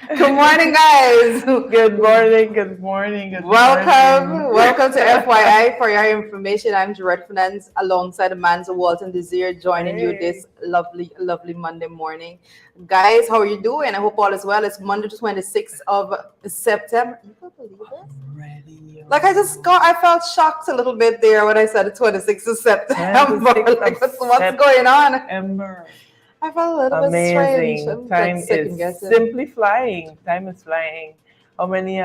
Good morning, guys. Good morning, good morning, good morning. Welcome to FYI. For your information, I'm Jared Fernandez alongside Amanda Walton Desir joining you Hey, this lovely Monday morning. Guys, how are you doing? I hope all is well. It's Monday, the 26th of September. You can believe this? ready. I felt shocked a little bit there when I said the 26th of September. 26th of Like, what's going on? September. I felt a little bit strange. Amazing. I'm like Time is second guessing. simply flying. Time is flying. How many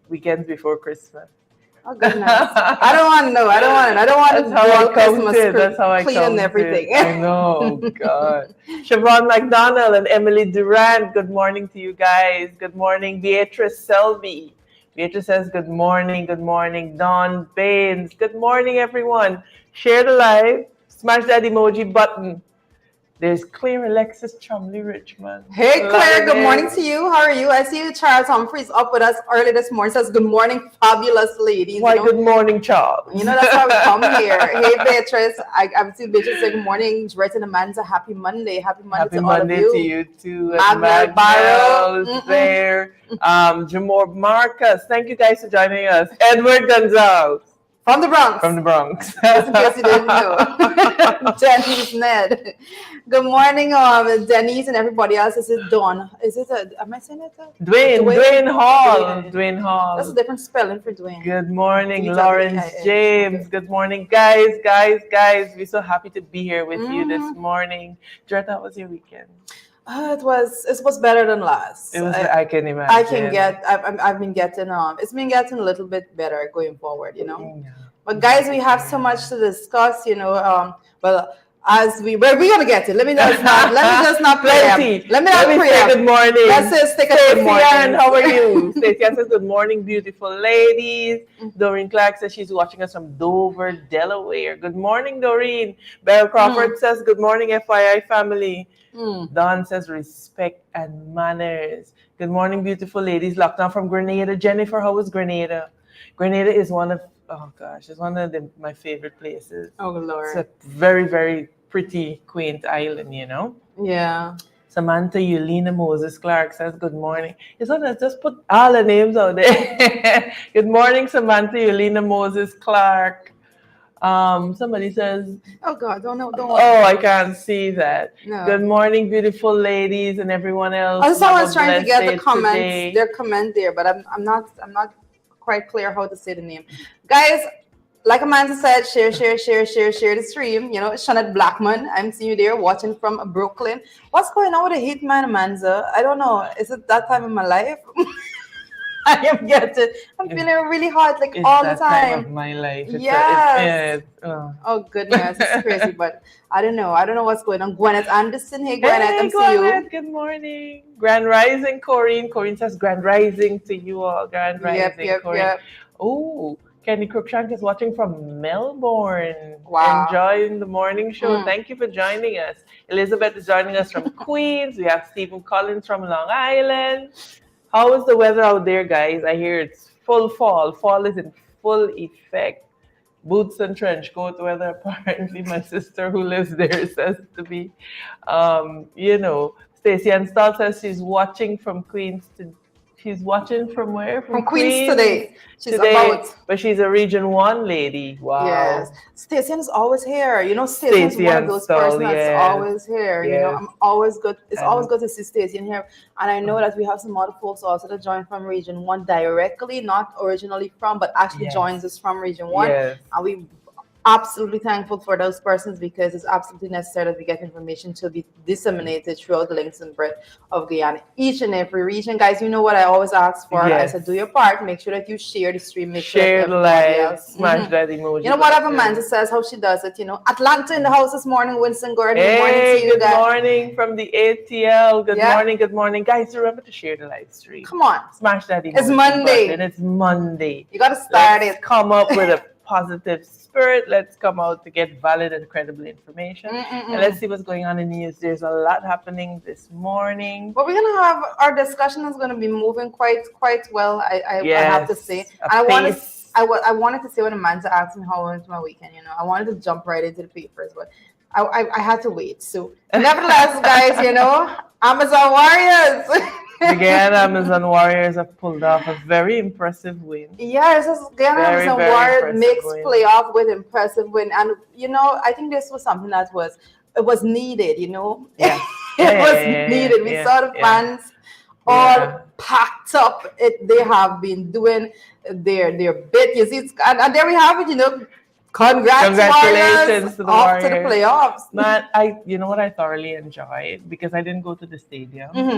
weekends before Christmas? Oh goodness. I don't want to know. I don't want That's to how do I all Christmas counted. That's how I clean and counted. everything. I know. Oh, God. Siobhan McDonald and Emily Durant. Good morning to you guys. Good morning, Beatrice Selby. Beatrice says, good morning. Good morning. Dawn Baines. Good morning, everyone. Share the live. Smash that emoji button. There's Claire Alexis Chumley Richmond. Hey Claire, Loving good morning it. to you. How are you? I see you, Charles Humphreys, up with us early this morning. Says good morning, fabulous ladies. Why, good morning, Charles. That's why we come here. Hey Beatrice, I'm seeing Beatrice say good morning. She's writing Amanda, happy Monday. Happy Monday Happy to all of Monday to you. you too. And Magnell Barrow. Magnell's there. Jamor Marcus. Thank you guys for joining us. Edward Gonzalez From the Bronx. from the Bronx. Just in case you didn't know. Denise Ned. Good morning, Denise and everybody else. This is Dawn. Am I saying it? Dwayne Hall. Dwayne. Dwayne Hall. That's a different spelling for Dwayne. Good morning, D-W-A-I-N. Lawrence James. Good morning, guys. We're so happy to be here with you this morning. Jared, how was your weekend? It was better than last. I can imagine. I've been getting it's been getting a little bit better going forward, Yeah. But guys, we have so much to discuss, well, we're gonna get it. Let me just not Plenty. Let me not say preempt. good morning. Let's just stick it good Stacey morning. Ann, how are you? Stacey Ann says good morning, beautiful ladies. Doreen Clark says she's watching us from Dover, Delaware. Good morning, Doreen. Beryl Crawford says good morning, FYI family. Don says respect and manners. Good morning, beautiful ladies. Lockdown from Grenada. Jennifer, how was Grenada? Grenada is one of my favorite places. Oh Lord. It's a very, very pretty, quaint island, Yeah. Samantha Yulina Moses Clark says good morning. Just put all the names out there. Good morning, Samantha Yulina Moses Clark. Somebody says, oh God, don't know, don't. Oh, I can't see that. No. Good morning, beautiful ladies and everyone else. Also, I was trying to get the day comments, today. their comment there, but I'm not quite clear how to say the name. Guys, like Amanda said, share the stream. Shannon Blackman, I'm seeing you there watching from Brooklyn. What's going on with the heat, man, Amanda? I don't know. Is it that time in my life? I'm feeling really hot all the It's that time of time. my life. Yes. Oh goodness, it's crazy, but I don't know. I don't know what's going on. Gwyneth Anderson, hey Gwyneth, Hey, I'm seeing you. Good morning. Grand Rising, Corinne. Corinne says Grand Rising to you all. Grand Rising, Corinne. Yep. Oh, Kenny Cruikshank is watching from Melbourne. Wow. Enjoying the morning show. Thank you for joining us. Elizabeth is joining us from Queens. We have Stephen Collins from Long Island. How is the weather out there, guys? I hear it's full fall. Fall is in full effect. Boots and trench coat weather. Apparently, my sister who lives there says to me, Stacey Ann Stahl says she's watching from Queens to. She's watching from where? From Queens today. She's about. But she's a Region 1 lady. Wow. Yes. Stacey is always here. Stacey is one of those persons that's always here. I'm always good. It's always good to see Stacey in here. And I know that we have some other folks also that join from Region 1 directly, not originally from, but actually joins us from Region 1. Yes. And we absolutely thankful for those persons because it's absolutely necessary that we get information to be disseminated throughout the length and breadth of Guyana, each and every region. Guys, you know what I always ask for? Yes. I said, do your part. Make sure that you share the stream. Make share sure the live. Smash that emoji. Whatever Amanda says, how she does it. Atlanta in the house this morning. Winston Gordon. Hey, good morning to you good morning from the ATL. Good morning. Guys, remember to share the live stream. Come on. Smash that emoji It's Monday. button. It's Monday. You got to start it. Come up with a positive spirit. Let's come out to get valid and credible information. And let's see what's going on in the news. There's a lot happening this morning. But we're gonna have our discussion is gonna be moving quite well. I have to say. I wanted to say when Amanda asked me how went my weekend. I wanted to jump right into the papers, but I had to wait. So nevertheless, guys, Amazon warriors. The Guyana Amazon Warriors have pulled off a very impressive win. Yes, this Guyana Very, Amazon very Warriors impressive mixed win. playoff with impressive win, and I think this was something that was needed. Yeah. It Yeah, was yeah, yeah, yeah, needed. We yeah, saw the yeah, fans yeah. all packed up. They have been doing their bit. You see, and there we have it. Congrats, Warriors, Congratulations to the off to the Warriors. playoffs. Man, you know what I thoroughly enjoyed because I didn't go to the stadium. Hmm.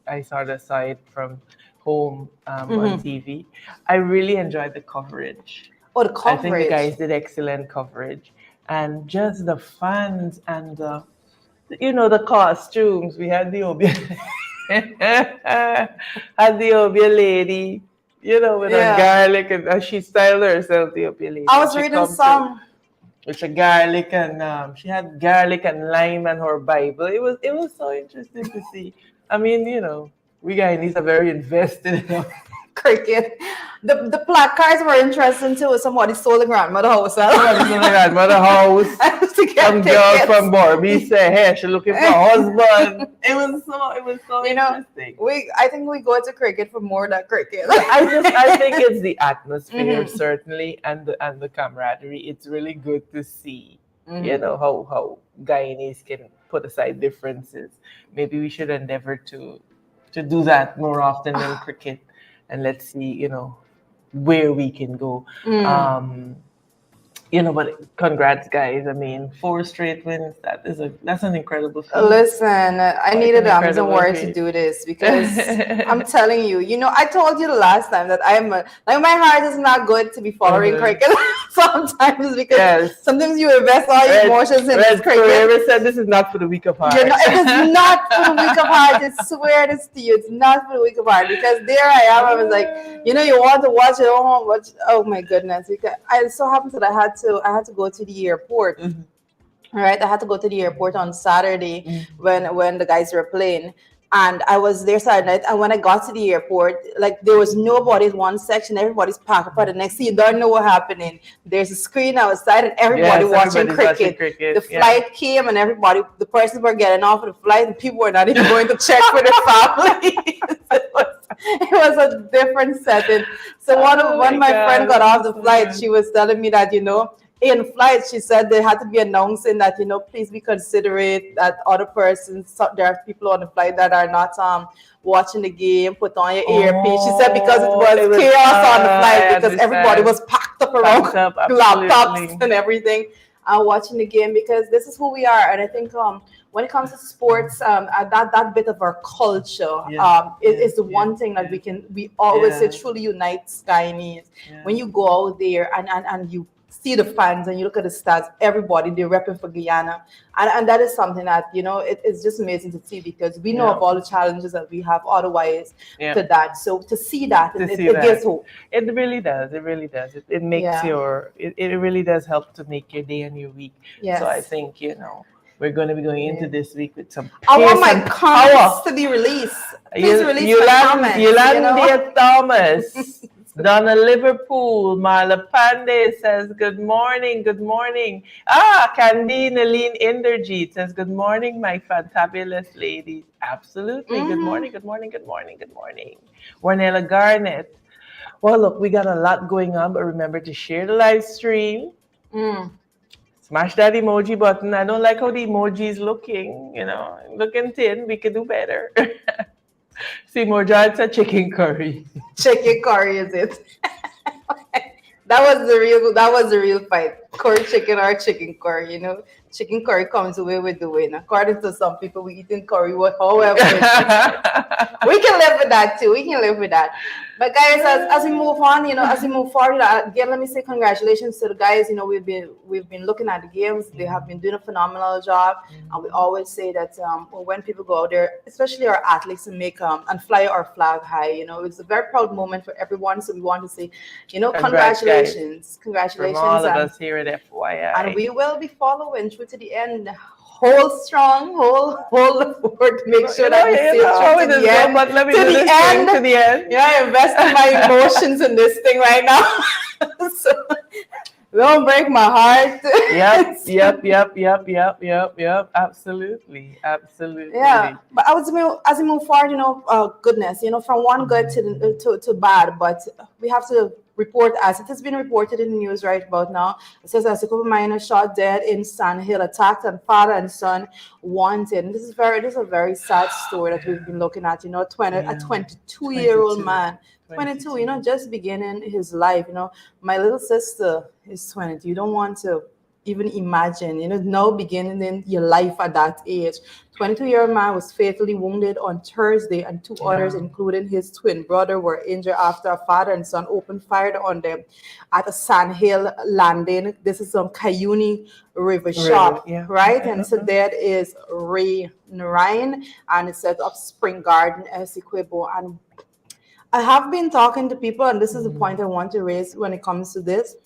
I sort of saw it from home on Hmm. TV. I really enjoyed the coverage. Oh, the I think the coverage. guys did excellent coverage, and just the fans and the costumes. We had the Obia, had the Obia lady, with her Yeah, garlic, and she styled herself the Obia lady. I And was she reading come through some. with a garlic and she had garlic and lime and her Bible. It was so interesting to see. I mean, we Guyanese are very invested in Cricket. The placards were interesting too. Somebody stole the grandmother house. somebody's in the grandmother house. I have to get Some girl from tickets. Barbie say, "Hey, she looking for a husband." It was so interesting. I think we go to cricket for more than cricket. I think it's the atmosphere Mhm. certainly and the camaraderie. It's really good to see, Mhm. how Guyanese can put aside differences. Maybe we should endeavor to do that more often than cricket, and let's see, where we can go. Mm. Um, but congrats, guys. I mean, 4 straight wins. That's an incredible feat. Listen, I Quite needed an Amazon incredible Word to feat. do this because I'm telling you, I told you the last time that like my heart is not good to be following Uh-huh. cricket sometimes because Yes. sometimes you invest all your emotions in this Red cricket. Forever said this is not for the weak of heart. It is not for the weak of heart. I swear this to you. It's not for the weak of heart because there I am. I was like, you want to watch it, don't want to watch. Oh my goodness! Because it so happens that I had to go to the airport. Mhm. All right, I had to go to the airport on Saturday when the guys were playing, and I was there Saturday night. And when I got to the airport, like there was nobody in one section. Everybody's packed up at the next. So you don't know what's happening. There's a screen outside, and everybody Yes, watching everybody's watching cricket. cricket. The Yeah. flight came, and the persons were getting off of the flight, and people were not even going to check for their family. It was a different setting. So one Oh when my my friend God, got off that's the so flight, good. she was telling me that in flight, she said they had to be announcing that please be considerate that other persons. There are people on the flight that are not watching the game. Put on your earpiece. She said because it was It was, chaos on the I flight because everybody understand. was packed up around Packed up, laptops absolutely. and everything, watching the game because this is who we are. And I think when it comes to sports, that bit of our culture Yeah, is the yeah, one thing that yeah, we always say yeah, truly unites Guyanese. yeah. When you go out there and you see the fans and you look at the stats, everybody they're repping for Guyana, and that is something that it's just amazing to see because we know Yeah. of all the challenges that we have otherwise Yeah. to that. So to see that, To see it that. gives hope. It really does. It really does. It makes Yeah. it really does help to make your day and your week. So I Yes. think, we're going to be going into Yeah. this week with some I want pace my and comments power. to be released. Please release my comments. Yolanda Thomas. Donna Liverpool, Marla Pandey says, good morning, good morning. Candy Naleen Inderjeet says, good morning, my fantabulous ladies. Absolutely. Good morning, good morning, good morning, good morning. Warnella Garnett. Well, look, we got a lot going on, but remember to share the live stream. Smash that emoji button. I don't like how the emoji is looking, looking thin. We could do better. Seymour John said chicken curry. Chicken curry is it? That was the real fight. Curry chicken or chicken curry, Chicken curry comes the way we're doing. According to some people, we eating curry, however. We can live with that too. We can live with that. But guys, as we move on, as we move forward, again, let me say congratulations to the guys. We've been looking at the games. They have been doing a phenomenal job, and we always say that when people go out there, especially our athletes, and make and fly our flag high, it's a very proud moment for everyone. So we want to say, Congrats, congratulations, From congratulations, all of us here at FYI. and we will be following through to the end. Hold strong, hold forward, make sure that we see it to the end. But let me To do the this end. thing to the end. Yeah, I invested my emotions in this thing right now. So Don't break my heart. Yep. Absolutely. Yeah, Absolutely. but as we move forward, goodness, from one good to bad, but we have to report as it has been reported in the news right about now. It says as a couple miners shot dead in Sand Hill, attacked and father and son wanted. And this is a very sad story that we've been looking at. 20 a Yeah. 22-year-old 22. man, 22, 22. just beginning his life. My little sister is 20. You don't want to even imagine, now beginning your life at that age. 22-year-old man was fatally wounded on Thursday, and two others, Yeah. including his twin brother, were injured after a father and son opened fire on them at a Sandhill landing. This is on Cayuni River River. shop, Yeah. right? And so that is Ray Narayan, and it says of Spring Garden, Essequibo. And I have been talking to people, and this is the point I want to raise when it comes to this.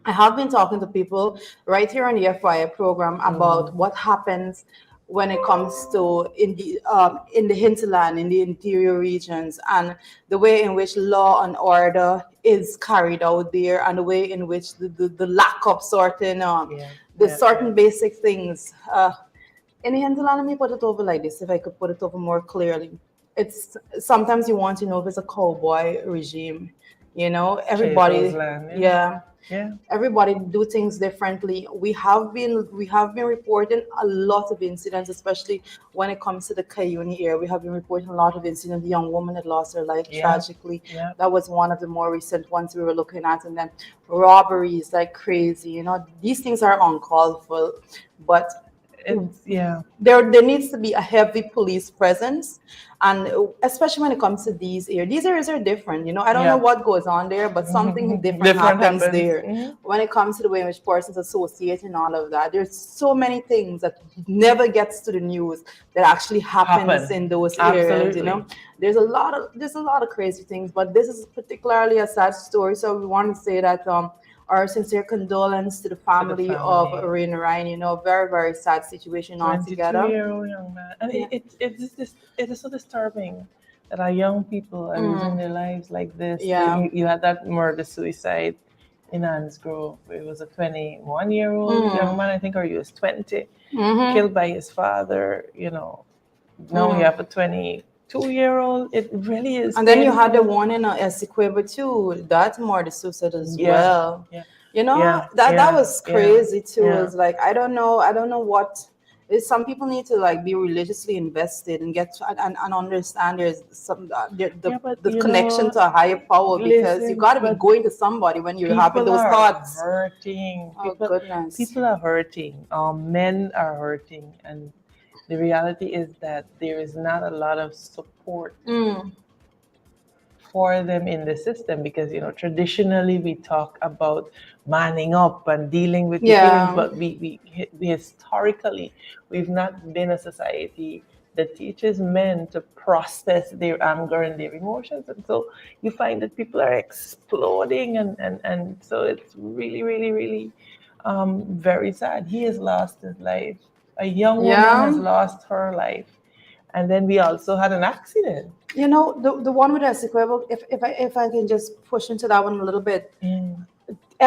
I have been talking to people right here on the FYI program about what happens when it comes to in the hinterland, in the interior regions, and the way in which law and order is carried out there, and the way in which the lack of certain Yeah. the Yeah. certain basic things. In the hinterland, let me put it over like this, if I could put it over more clearly. It's sometimes you want to know if it's a cowboy regime. Cato's Everybody, land. Yeah. yeah, Yeah. everybody do things differently. We have been reporting a lot of incidents, especially when it comes to the Cayuni area. We have been reporting a lot of incidents. The young woman that lost her life Yeah. tragically. Yeah. That was one of the more recent ones we were looking at. And then robberies like crazy. These things are uncalled for, but It's yeah. there needs to be a heavy police presence, and especially when it comes to these areas are different. I don't know Yeah. what goes on there, but something different Different happens happens. there when it comes to the way in which persons associate and all of that. There's so many things that never gets to the news that actually happens Happen. in those areas. Absolutely. There's a lot of crazy things, but this is particularly a sad story, so we want to say that our sincere condolence to the To the family of family. Rain Ryan. Very, very sad situation altogether. 22-year-old young man. And Yeah. it is so disturbing that our young people are losing Mm. their lives like this. Yeah. You had that murder suicide in Anne's Grove. It was a 21-year-old young Mm. man, I think, or he was 20, Mm-hmm. killed by his father. Now we Mm. have a 22-year-old. It really is And then you had the painful. one in Essequibo too. That more the suicide as Yeah, well. yeah, That was yeah, crazy too. yeah. It's like I don't know what. Some people need to like be religiously invested and and understand there's some Yeah, but the connection to a higher power, because you listen, got to be but going to somebody when you're having people those are thoughts. hurting. Oh goodness. People are hurting. Men are hurting, and the reality is that there is not a lot of support Mm. for them in the system because traditionally we talk about manning up and dealing with the feelings, Yeah. but we historically we've not been a society that teaches men to process their anger and their emotions, and so you find that people are exploding, and so it's really really really very sad. He has lost his life. A young woman has Yeah. lost her life, and then we also had an accident. The one with Essequibo, if I can just push into that one a little bit. Mm.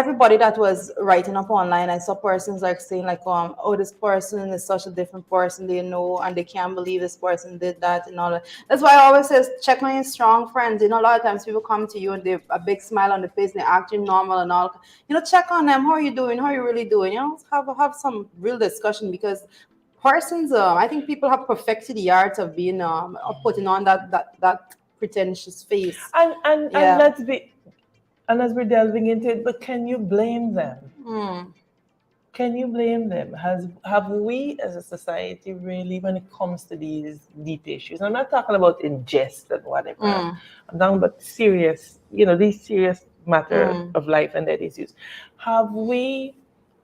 Everybody that was writing up online, I saw persons like saying like, oh, this person is such a different person, they know, and they can't believe this person did that and all that. That's why I always says check on your strong friends. A lot of times people come to you and they have a big smile on the face and they're acting normal and all. Check on them. How are you doing? How are you really doing? Have some real discussion, because persons, I think people have perfected the art of being of putting on that pretentious face. And Yeah. let's be and as we're delving into it, but can you blame them? Mm. Can you blame them? Have we as a society really, when it comes to these deep issues? I'm not talking about in jest and whatever. Mm. I'm talking about serious, these serious matter Mm. of life and death issues. Have we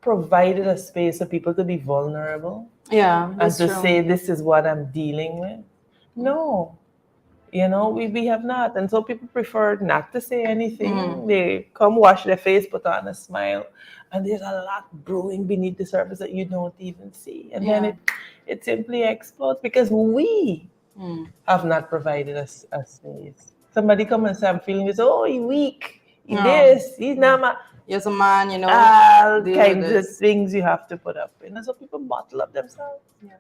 provided a space for people to be vulnerable Yeah, and that's to true. say this is what I'm dealing with? No. We have not. And so people prefer not to say Mm. anything. They come wash their face, put on a smile, and there's a lot brewing beneath the surface that you don't even see. And then Yeah. it simply explodes because we Mm. have not provided us a space. Somebody come and say, I'm feeling this, oh, he weak, he No. this, he's not Yes, a man, All deal with kinds of this. things you have to put up with. And so people bottle up themselves. Yeah.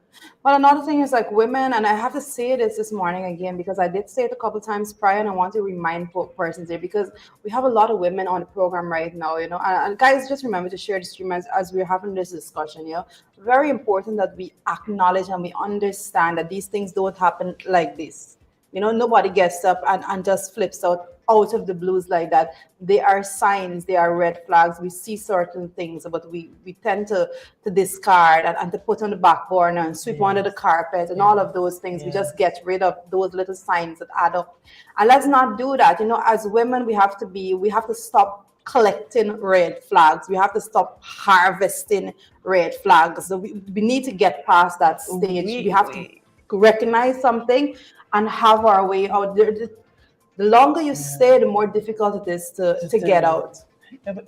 But another thing is like women, and I have to say this morning again because I did say it a couple times prior, and I want to remind persons here because we have a lot of women on the program right now, and guys, just remember to share the stream as we're having this discussion. Very important that we acknowledge and we understand that these things don't happen like this. Nobody gets up and just flips out of the blues like that. They are signs, they are red flags. We see certain things, but we tend to discard and to put on the back burner and sweep under the Yes. carpet and all of those things. We Yes. just get rid of those little signs that add up. And let's not do that. As women, we have to stop collecting red flags. We have to stop harvesting red flags. So we need to get past that stage. We have to recognize something and have our way out. The longer you stay, the more difficult it is to get out. Yeah, but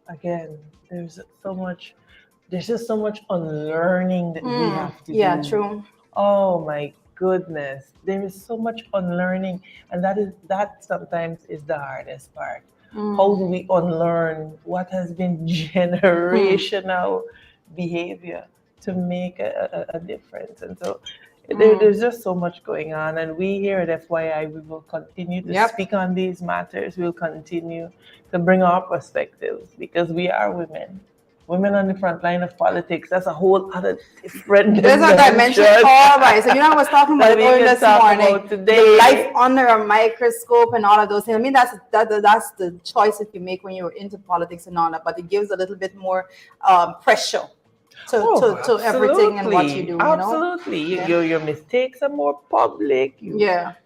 again, there's just so much unlearning that we have to Yeah, do. true. Oh my goodness. There is so much unlearning. And that sometimes is the hardest part. How do we unlearn what has been generational behavior to make a difference? And so there's just so much going on. And we here at FYI, we will continue to speak on these matters. We'll continue to bring our perspectives because we are women. Women on the front line of politics, that's a whole other different There's a dimension. All right. So I was talking about it earlier this morning. The life under a microscope and all of those things. I mean, that's the choice that you make when you're into politics and all that, but it gives a little bit more pressure to everything and what you do. Absolutely. Your mistakes are more public.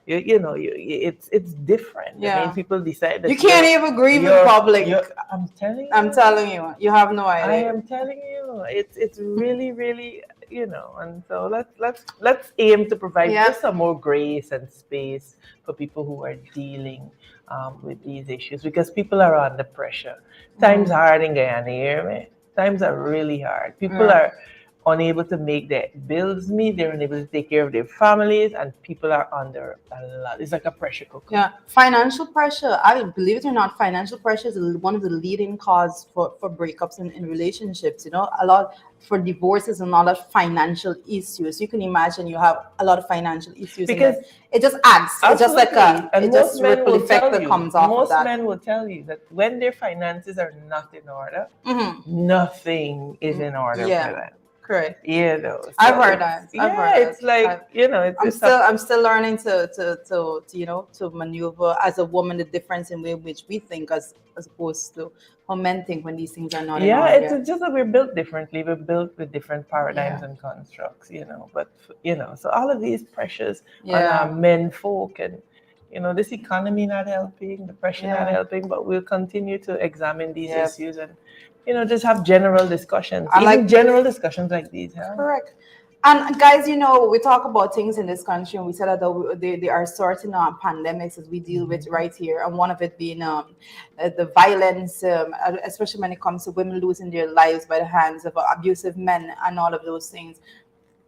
It's different. I mean, people decide that you can't even grieve in public. I'm telling you, you have no idea. I am telling you, it's really, really, and so let's aim to provide just some more grace and space for people who are dealing with these issues because people are under pressure. Times hard in Guyana, you hear me? Times are really hard. People are unable to make their bills meet. They're unable to take care of their families, and people are under a lot. It's like a pressure cooker. Yeah, financial pressure. I believe it or not, financial pressure is one of the leading cause for breakups in relationships. A lot for divorces and a lot of financial issues. You can imagine you have a lot of financial issues because it just adds. It's just like most men will effect that comes off of that. Most men will tell you that when their finances are not in order, nothing is in order for them. Correct. So I've heard that. It's like I'm still learning to maneuver as a woman the difference in which we think as opposed to how men think when these things are not. It's just that we're built differently. We're built with different paradigms and constructs. But so all of these pressures on our men folk and this economy not helping, the pressure not helping. But we'll continue to examine these issues and. Just have general discussions. General discussions like these. Huh? Correct. And guys, we talk about things in this country, and we said that they are certain pandemics that we deal with right here, and one of it being the violence, especially when it comes to women losing their lives by the hands of abusive men and all of those things.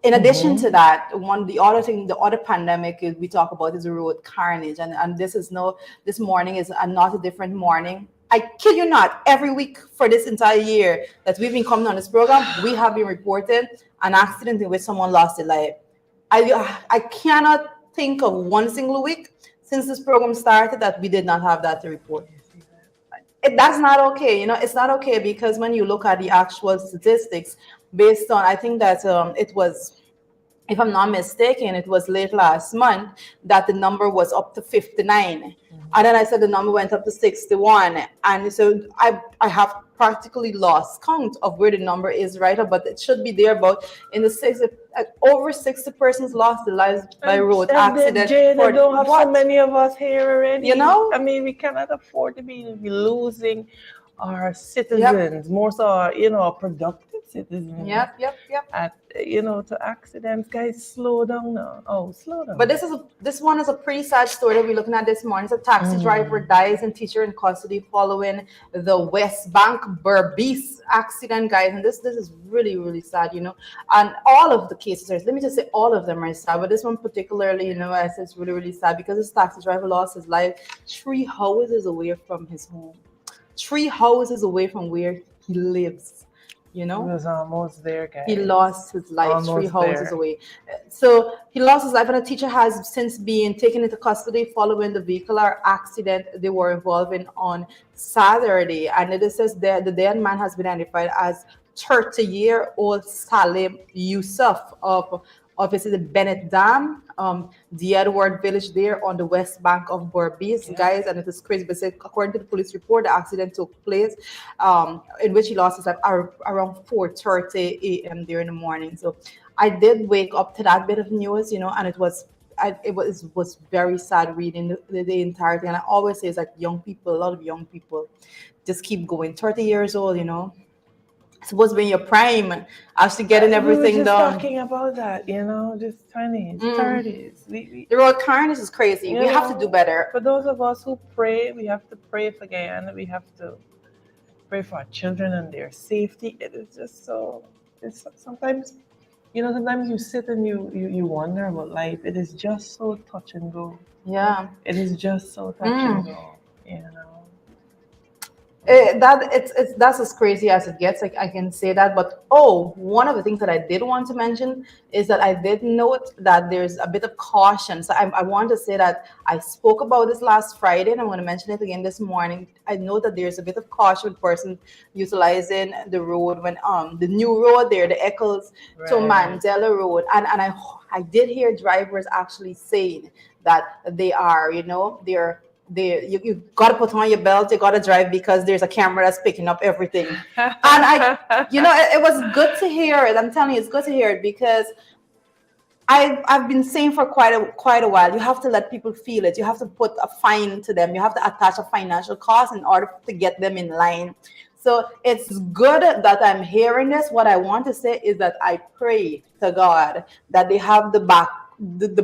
In addition to that, the other pandemic we talk about is road carnage, and this morning is not a different morning. I kid you not, every week for this entire year that we've been coming on this program, we have been reporting an accident in which someone lost their life. I cannot think of one single week since this program started that we did not have that to report. That's not okay. It's not okay because when you look at the actual statistics based on, I think that it was, if I'm not mistaken, it was late last month that the number was up to 59. And then I said the number went up to 61. And so I have practically lost count of where the number is right now, but it should be there about in the 60, over 60 persons lost their lives by road accident. Jane, I don't have so many of us here already. I mean, we cannot afford to be losing our citizens, more so our productive citizens. Yep. To accidents. Guys, slow down now. Slow down. But this one is a pretty sad story that we're looking at this morning. It's a taxi driver dies and teacher in custody following the West Bank Berbice accident, guys. And this is really, really sad, And all of the cases let me just say all of them are sad, but this one particularly, I say it's really, really sad because this taxi driver lost his life 3 houses away from his home. 3 houses away from where he lives, you He know. was almost there, He guys. lost his life 3 Almost houses there. away. So he lost his life, and the teacher has since been taken into custody following the vehicular accident they were involved in on Saturday. And it says that the dead man has been identified as 30-year-old Salim Yusuf of is it the Bennett Dam, the Edward Village there on the west bank of Berbice, Yeah. guys. And it is crazy, but according to the police report, the accident took place in which he lost his life around 4:30 a.m. there in the morning. So I did wake up to that bit of news, and it was very sad reading the entire thing. And I always say it's like young people, a lot of young people just keep going. 30 years old, supposed to be in your prime, actually getting We were everything just done. talking about that, just 20s, Mm. 30s. We The road carnage is crazy. We you have to do know, better. for those of us who pray, we have to pray for Guyana. We have to pray for our children and their safety. It is just so. It's sometimes, sometimes you sit and you wonder about life. It is just so touch and go. Yeah. It is just so touch and Mm. go. You know. That's as crazy as it gets. Like I can say that, but one of the things that I did want to mention is that I did note that there's a bit of caution. So I want to say that I spoke about this last Friday, and I'm going to mention it again this morning. I know that there's a bit of caution with person utilizing the road when the new road there, the Eccles to Right. Mandela Road, and I did hear drivers actually saying that they are, you gotta put on your belt, you gotta drive because there's a camera that's picking up everything. And it was good to hear it. I'm telling you, it's good to hear it because I've been saying for quite a while, you have to let people feel it. You have to put a fine to them. You have to attach a financial cost in order to get them in line. So it's good that I'm hearing this. What I want to say is that I pray to God that they have the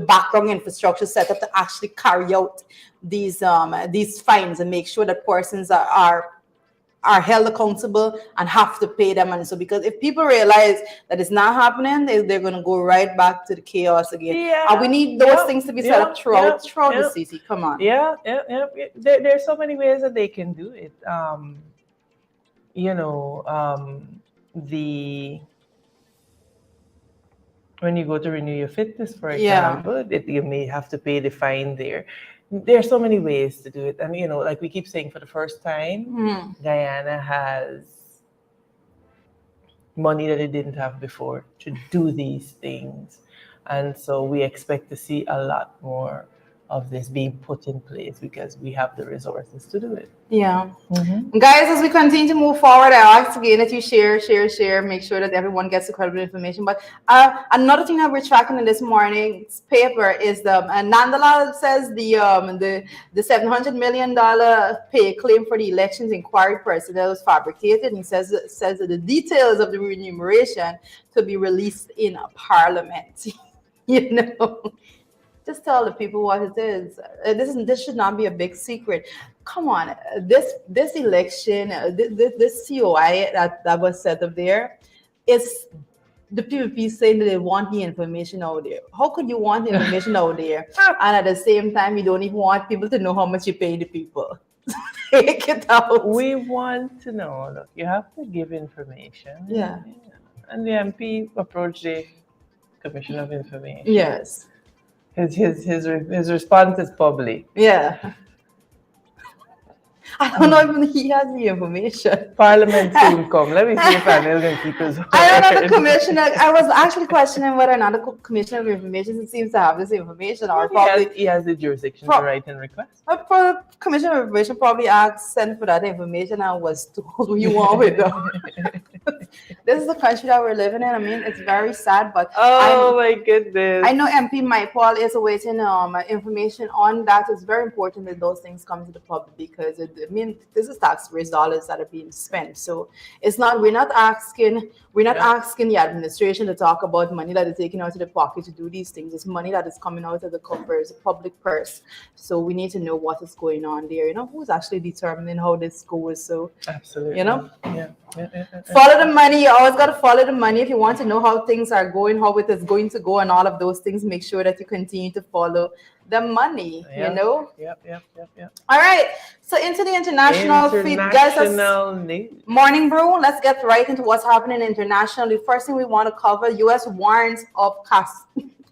background infrastructure set up to actually carry out these fines and make sure that persons are held accountable and have to pay them. And so because if people realize that it's not happening, they're going to go right back to the chaos again. And we Yeah. need those things to be set up throughout the city. Come on. Yeah. There's so many ways that they can do it. You know, the when you go to renew your fitness, for Yeah. example, you may have to pay the fine there. There are so many ways to do it. And, like we keep saying, for the first time, Mhm. Guyana has money that it didn't have before to do these things. And so we expect to see a lot more of this being put in place because we have the resources to do it. Yeah. Mm-hmm. Guys, as we continue to move forward, I ask again that you share, make sure that everyone gets the credible information. But another thing that we're tracking in this morning's paper is Nandala says the $700 million pay claim for the elections inquiry personnel was fabricated. And he says that the details of the remuneration to be released in Parliament. you know. Just tell the people what it is. This should not be a big secret. Come on, this election, this COI that was set up there, is the PPP saying that they want the information out there. How could you want the information out there, and at the same time you don't even want people to know how much you pay the people? Take it out. We want to know. Look, you have to give information. Yeah. And the MP approached the Commission of Information. Yes. His response is public. Yeah. I don't know if he has the information. Parliament soon come. Let me see if Anil can keep his word. I don't know the commissioner. I was actually questioning whether or not the commissioner of information seems to have this information, or probably he has the jurisdiction to write and request. for the commissioner of information probably asked, send for that information, and was told you want with them. This is the country that we're living in. I mean, it's very sad, but my goodness. I know MP Mike Paul is awaiting information on that. It's very important that those things come to the public because this is taxpayers' dollars that are being spent. So it's not we're not asking the administration to talk about money that is taken out of the pocket to do these things. It's money that is coming out of the coffers, the public purse. So we need to know what is going on there. Who's actually determining how this goes. So absolutely. Yeah. Follow the money. You always got to follow the money if you want to know how things are going, how it is going to go, and all of those things. Make sure that you continue to follow the money, you Yeah. know. Yep. All right, so into the international feed, guys. International news. Morning brew. Let's get right into what's happening internationally. First thing we want to cover: U.S. warns of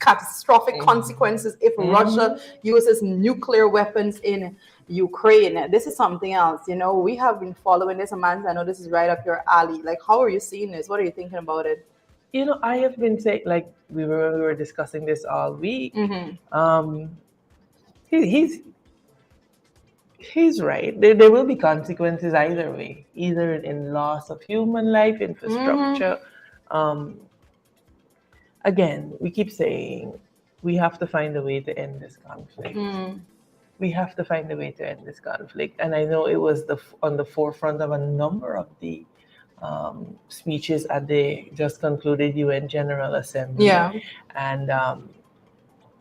catastrophic consequences if Russia uses nuclear weapons in Ukraine. This is something else. You know, we have been following this, Amanda. I know this is right up your alley. Like, how are you seeing this? What are you thinking about it? You know, I have been saying, like we were discussing this all week. Um, he's right. There will be consequences either way, either in loss of human life, infrastructure. Um, Again, we keep saying we have to find a way to end this conflict. We have to find a way to end this conflict. And I know it was on the forefront of a number of the speeches at the just concluded UN General Assembly. Yeah. And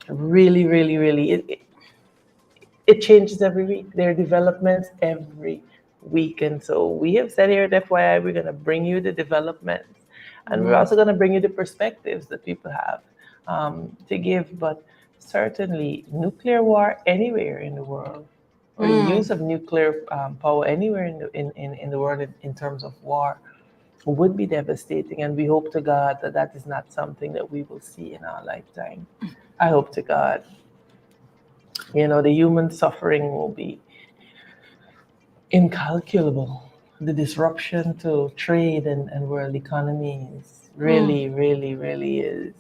really, it changes every week. There are developments every week. And so we have said here at FYI, we're going to bring you the developments. And we're also going to bring you the perspectives that people have to give. But certainly, nuclear war anywhere in the world, or the use of nuclear power anywhere in the world in terms of war, would be devastating. And we hope to God that that is not something that we will see in our lifetime. I hope to God. You know, the human suffering will be incalculable. The disruption to trade and world economies really is,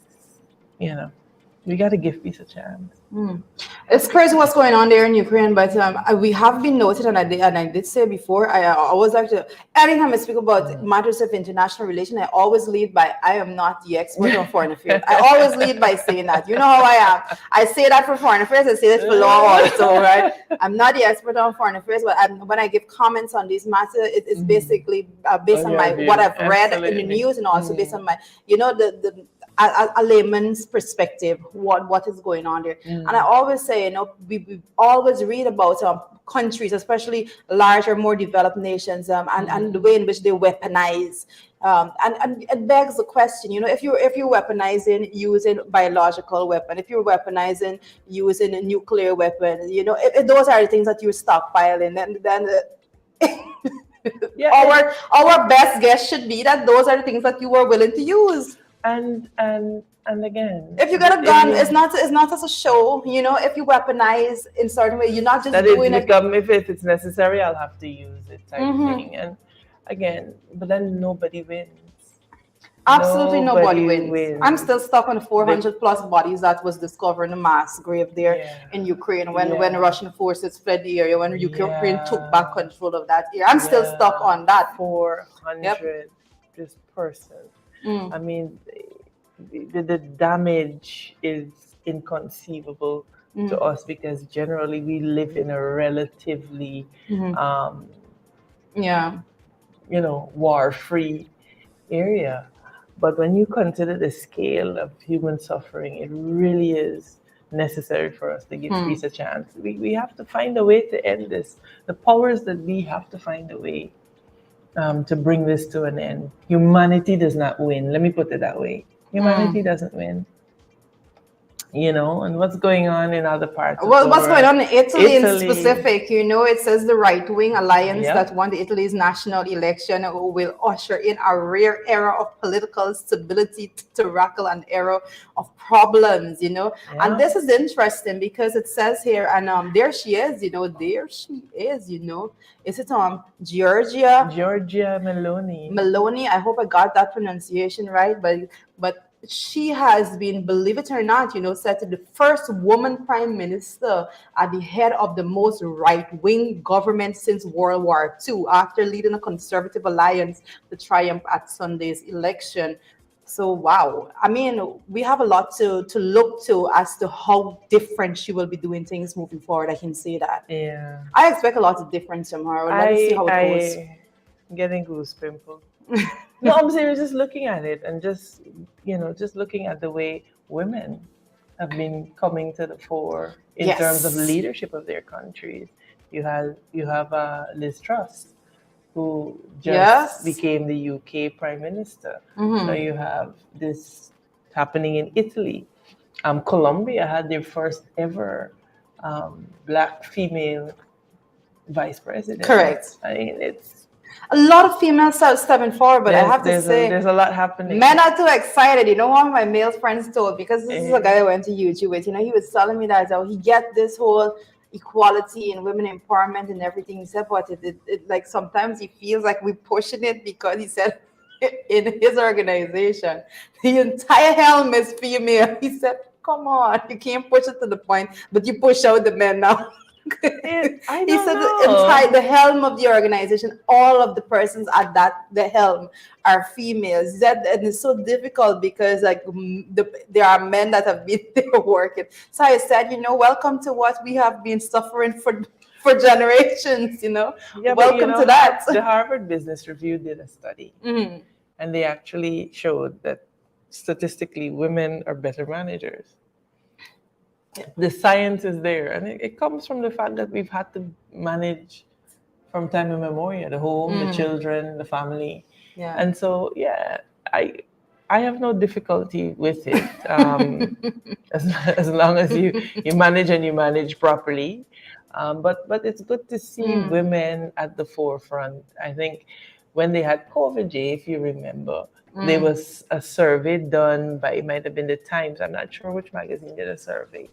you know, we got to give peace a chance. It's crazy what's going on there in Ukraine, but we have been noted, and I did say before, I always like to, anytime I speak about matters of international relation, I always lead by, I am not the expert on foreign affairs. I always lead by saying that. You know how I am. I say that for foreign affairs, I say that for law also, right? I'm not the expert on foreign affairs, but when I give comments on these matters, it's basically based on what I've read in the news, and also based on my, you know, a layman's perspective, what is going on there. And I always say, you know, we always read about countries, especially larger, more developed nations, and the way in which they weaponize. And it begs the question, you know, if you're weaponizing using biological weapon, if you're weaponizing using a nuclear weapon, you know, if those are the things that you're stockpiling, then our best guess should be that those are the things that you are willing to use. And again, if you got a gun, it's not as a show, you know. If you weaponize in certain way, you're not just doing it. If it's necessary, I'll have to use it type thing. And again, but then nobody wins. Absolutely nobody wins. I'm still stuck on the 400 plus bodies that was discovered in a mass grave there in Ukraine when Russian forces fled the area, when Ukraine took back control of that area. I'm still stuck on that. 400 just persons. I mean, the damage is inconceivable to us because generally we live in a relatively, war-free area. But when you consider the scale of human suffering, it really is necessary for us to give peace a chance. We have to find a way to end this. The powers that we have to find a way to bring this to an end. Humanity does not win. Let me put it that way. Humanity doesn't win. You know, and what's going on in other parts of the world. What's going on in Italy in specific, you know, it says the right-wing alliance that won the Italy's national election will usher in a rare era of political stability to tackle an era of problems, you know. And this is interesting because it says here, and there she is, you know, is it Giorgia Meloni? I hope I got that pronunciation right, but she has been, believe it or not, you know, said to the first woman prime minister at the head of the most right-wing government since World War II, after leading a conservative alliance to triumph at Sunday's election. So, wow. I mean, we have a lot to look to as to how different she will be doing things moving forward. I can say that. Yeah. I expect a lot of difference tomorrow. Let's see how it goes. Getting goosebumps. No, I'm serious. Just looking at it and just looking at the way women have been coming to the fore in terms of leadership of their countries. You have Liz Truss, who just became the UK Prime Minister. Now you have this happening in Italy. Colombia had their first ever black female vice president. Correct. I mean, it's A lot of females are stepping forward, but I have to there's say, a lot happening. men are too excited. You know what my male friends told, because this is a guy Eh, I went to YouTube with. You know, he was telling me that he get this whole equality and women empowerment and everything. He said, but it like sometimes he feels like we're pushing it, because he said in his organization the entire helm is female. He said, "Come on, you can't push it to the point, but you push out the men now." I He don't said the entire know. the helm of the organization, all of the persons at that the helm are females. That, and it's so difficult because like there are men that have been there working. So I said, welcome to what we have been suffering for generations. Yeah, but Welcome to that. The Harvard Business Review did a study, Mhm. and they actually showed that statistically women are better managers. The science is there, and it comes from the fact that we've had to manage from time immemorial the home, the children, the family. Yeah. And so, yeah, I have no difficulty with it, as long as you manage and you manage properly. But it's good to see women at the forefront. I think when they had COVID, Jay, if you remember, there was a survey done by, it might have been the Times, I'm not sure which magazine did a survey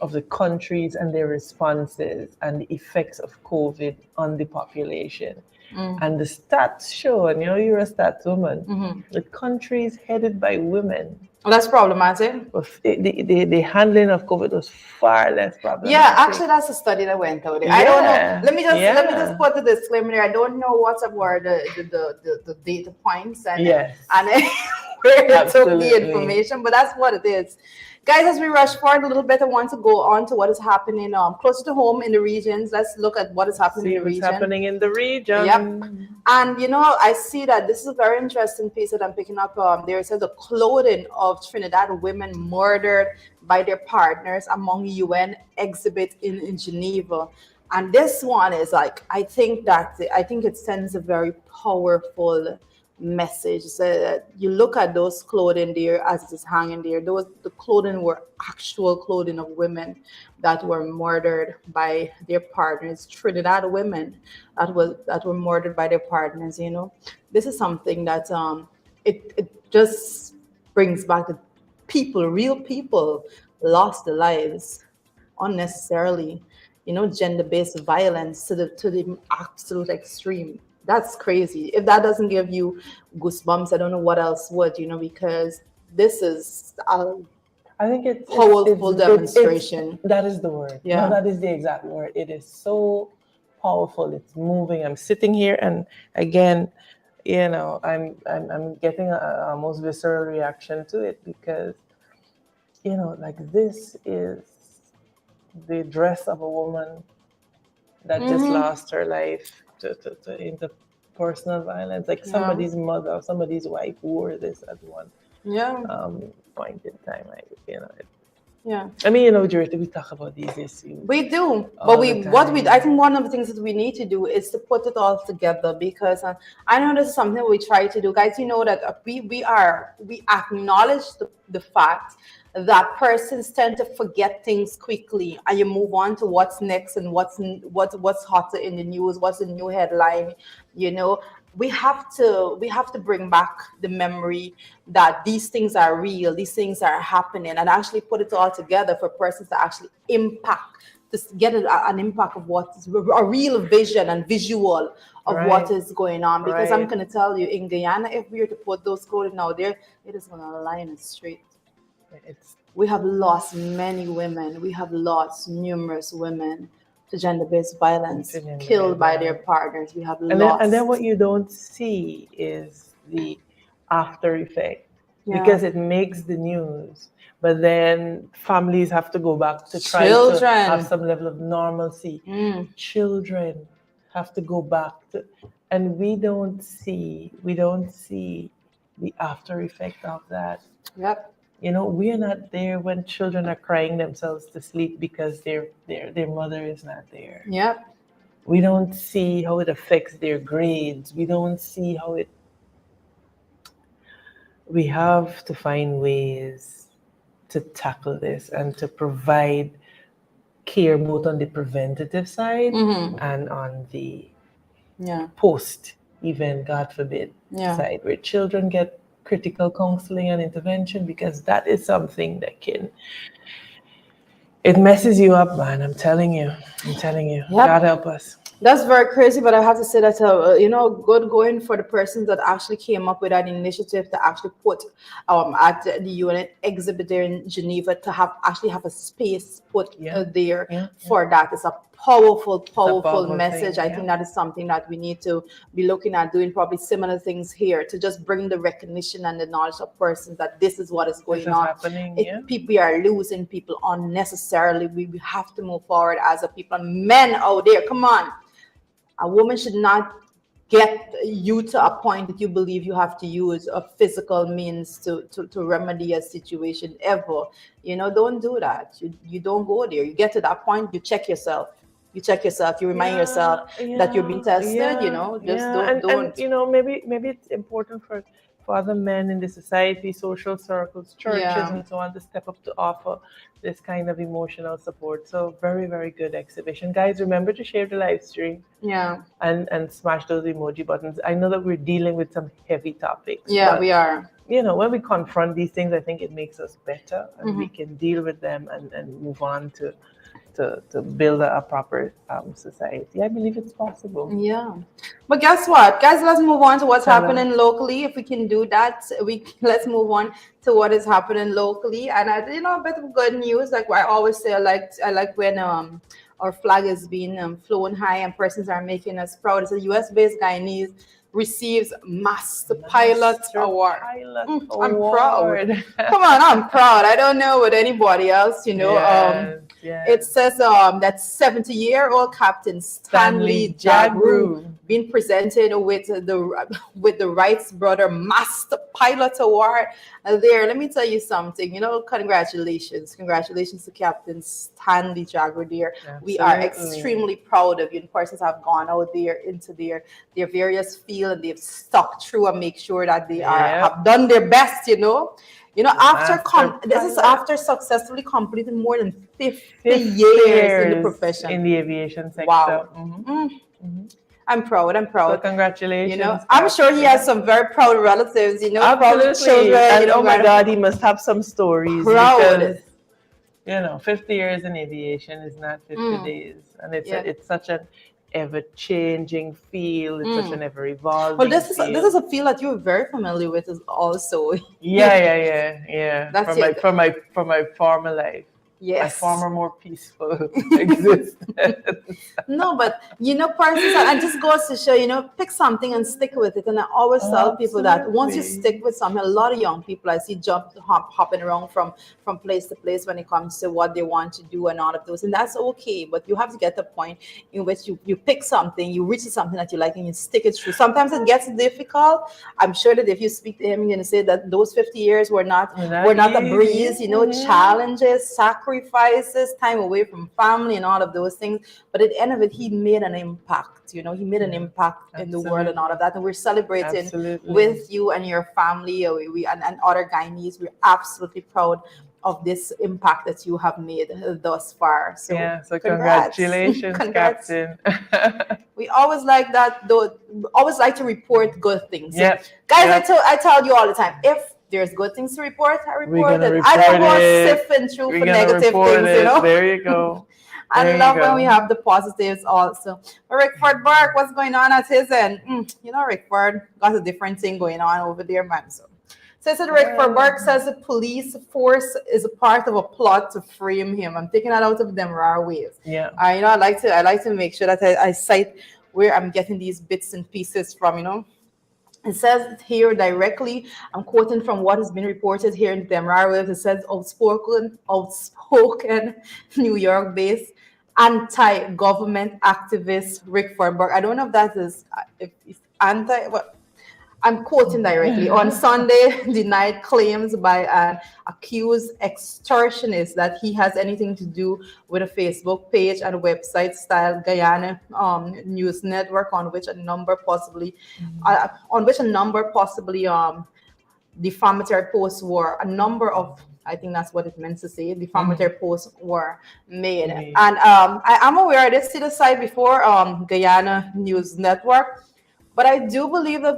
of the countries and their responses and the effects of COVID on the population. And the stats show, and you're a stats woman, the countries headed by women, Well, that's problematic. the handling of COVID was far less problematic. Yeah, actually, that's a study that went out there. I don't know. Yeah, Let me just put the disclaimer there. I don't know what were the data points and Yes. and where it took the Absolutely. information, but that's what it is. Guys, as we rush forward a little bit, I want to go on to what is happening closer to home in the regions. Let's look at what is happening See in the what's region. happening in the region. Yep. And I see that this is a very interesting piece that I'm picking up. There it says the clothing of Trinidad women murdered by their partners among UN exhibit in Geneva. And this one is like, I think it sends a very powerful message. So you look at those clothing there as it's hanging there. The clothing were actual clothing of women that were murdered by their partners. Trinidad women that were murdered by their partners. This is something that it just brings back the real people lost their lives unnecessarily. Gender-based violence to the absolute extreme. That's crazy. If that doesn't give you goosebumps, I don't know what else would. Because this is a I think it's powerful demonstration. That is the word. Yeah. No, that is the exact word. It is so powerful. It's moving. I'm sitting here, and again, I'm getting a almost visceral reaction to it because, like this is the dress of a woman that just lost her life to interpersonal violence. Like somebody's mother or somebody's wife wore this at one point in time. Yeah. I mean, Jordan, we talk about these issues. We do, all but the time. I think one of the things that we need to do is to put it all together, because I know this is something we try to do, guys. That we acknowledge the fact that persons tend to forget things quickly, and you move on to what's next and what's hotter in the news, what's the new headline. We have to bring back the memory that these things are real, these things are happening, and actually put it all together for persons to actually get an impact of what's a real vision and visual of what is going on. Because I'm going to tell you, in Guyana, if we were to put those clothing out there, it is going to line it straight. We have lost many women. We have lost numerous women to gender-based violence, killed by their partners. We have lost. And then what you don't see is the after effect, because it makes the news, but then families have to go back to try to have some level of normalcy. Children have to go back to, and we don't see the after effect of that. Yep. We are not there when children are crying themselves to sleep because their mother is not there. Yep. We don't see how it affects their grades. We don't see how it. We have to find ways to tackle this and to provide care both on the preventative side Mm-hmm. and on the Yeah. post event, God forbid, Yeah. side, where children get critical counseling and intervention, because that is something that it messes you up, man. I'm telling you. God Yep. help us. That's very crazy, but I have to say that good going for the persons that actually came up with that initiative to actually put at the UN exhibit there in Geneva to have a space put Yeah. there Yeah. for that. It's a powerful, It's a powerful powerful message. thing. I Yeah. think that is something that we need to be looking at doing probably similar things here to just bring the recognition and the knowledge of persons that this is what is This going is on. happening. Yeah. We are losing people unnecessarily. We have to move forward as a people. Men out there, come on. A woman should not get you to a point that you believe you have to use a physical means to remedy a situation ever. Don't do that. You don't go there. You get to that point, you check yourself. You check yourself. You remind yourself that you're being tested. Just don't. Maybe it's important for other men in the society, social circles, churches, Yeah. and so on to step up to offer this kind of emotional support. So very, very good exhibition, guys. Remember to share the live stream Yeah. and smash those emoji buttons. I know that we're dealing with some heavy topics, Yeah, but we are. when we confront these things, I think it makes us better, and we Mm-hmm. can deal with them and move on to build a proper society. I believe it's possible. Yeah. But guess what? Guys, let's move on to what's Tell us. happening locally. If we can do that, let's move on to what is happening locally. And a bit of good news. Like I always say, I like when our flag is being flown high and persons are making us proud. It's a US-based Guyanese receives Master Pilot Master Award. Pilot I'm proud. Award. Come on, I'm proud. I don't know what anybody else. Yes. It says that 70-year-old Captain Stanley Jagru being presented with the Wright's Brother Master Pilot Award. There, let me tell you something. Congratulations to Captain Stanley Jagru. There, we are Absolutely. extremely proud of you. And persons have gone out there into their various field and they've stuck through and make sure that they have done their best. This is after successfully completing more than 50 years in the profession. in the aviation sector. Wow. Mm-hmm. I'm proud. So congratulations. I'm sure he has some very proud relatives, proud Absolutely. children. And oh my God, he must have some stories. Proud. Because 50 years in aviation is not 50 days, and it's such an ever-changing field. It's such an ever-evolving. Well, this is a field that you're very familiar with, also. Yeah. That's from my former life. Yes. My former, more peaceful existence. No, but persons, and just goes to show, pick something and stick with it. And I always tell people that once you stick with something, a lot of young people I see hopping around from place to place when it comes to what they want to do and all of those. And that's okay. But you have to get to the point in which you pick something, you reach something that you like, and you stick it through. Sometimes it gets difficult. I'm sure that if you speak to him, you're going to say that those 50 years were not a breeze, challenges, sacrifices, time away from family and all of those things. But at the end of it, he made an impact. He made an impact in the world and all of that. And we're celebrating with you and your family and other Guyanese. We're absolutely proud of this impact that you have made thus far. So, congratulations, Congrats. Captain. We always like that, though. Always like to report good things. Yeah. Guys, I tell you all the time, if there's good things to report, I report it. Report I don't go sifting through for negative things, There you go. I love when we have the positives also. Rickford Burke, what's going on at his end? Rickford got a different thing going on over there, man. So Rickford Burke says the police force is a part of a plot to frame him. I'm taking that out of them rare ways. Yeah. I like to make sure that I cite where I'm getting these bits and pieces from. It says here directly, I'm quoting from what has been reported here in Demerara. It says outspoken New York-based anti-government activist Rick Furberg. I don't know if that is if anti. What I'm quoting directly. On Sunday, denied claims by an accused extortionist that he has anything to do with a Facebook page and website style Guyana news network on which a number possibly defamatory posts were. A number of I think that's what it meant to say. Defamatory posts were made. Made. And I am aware I did see the site before, Guyana News Network. But I do believe that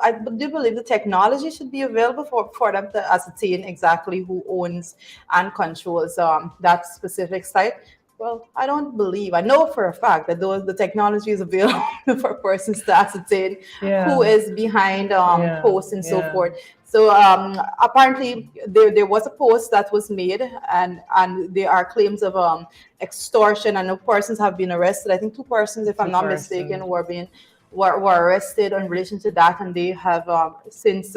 I do believe the technology should be available for them to ascertain exactly who owns and controls that specific site. Well, I know for a fact that the technology is available for persons to ascertain who Yeah. is behind Yeah. posts and so Yeah. forth. So apparently there was a post that was made, and there are claims of extortion, and no persons have been arrested. I think two persons, if I'm Two not persons. mistaken, were arrested in relation to that, and they have since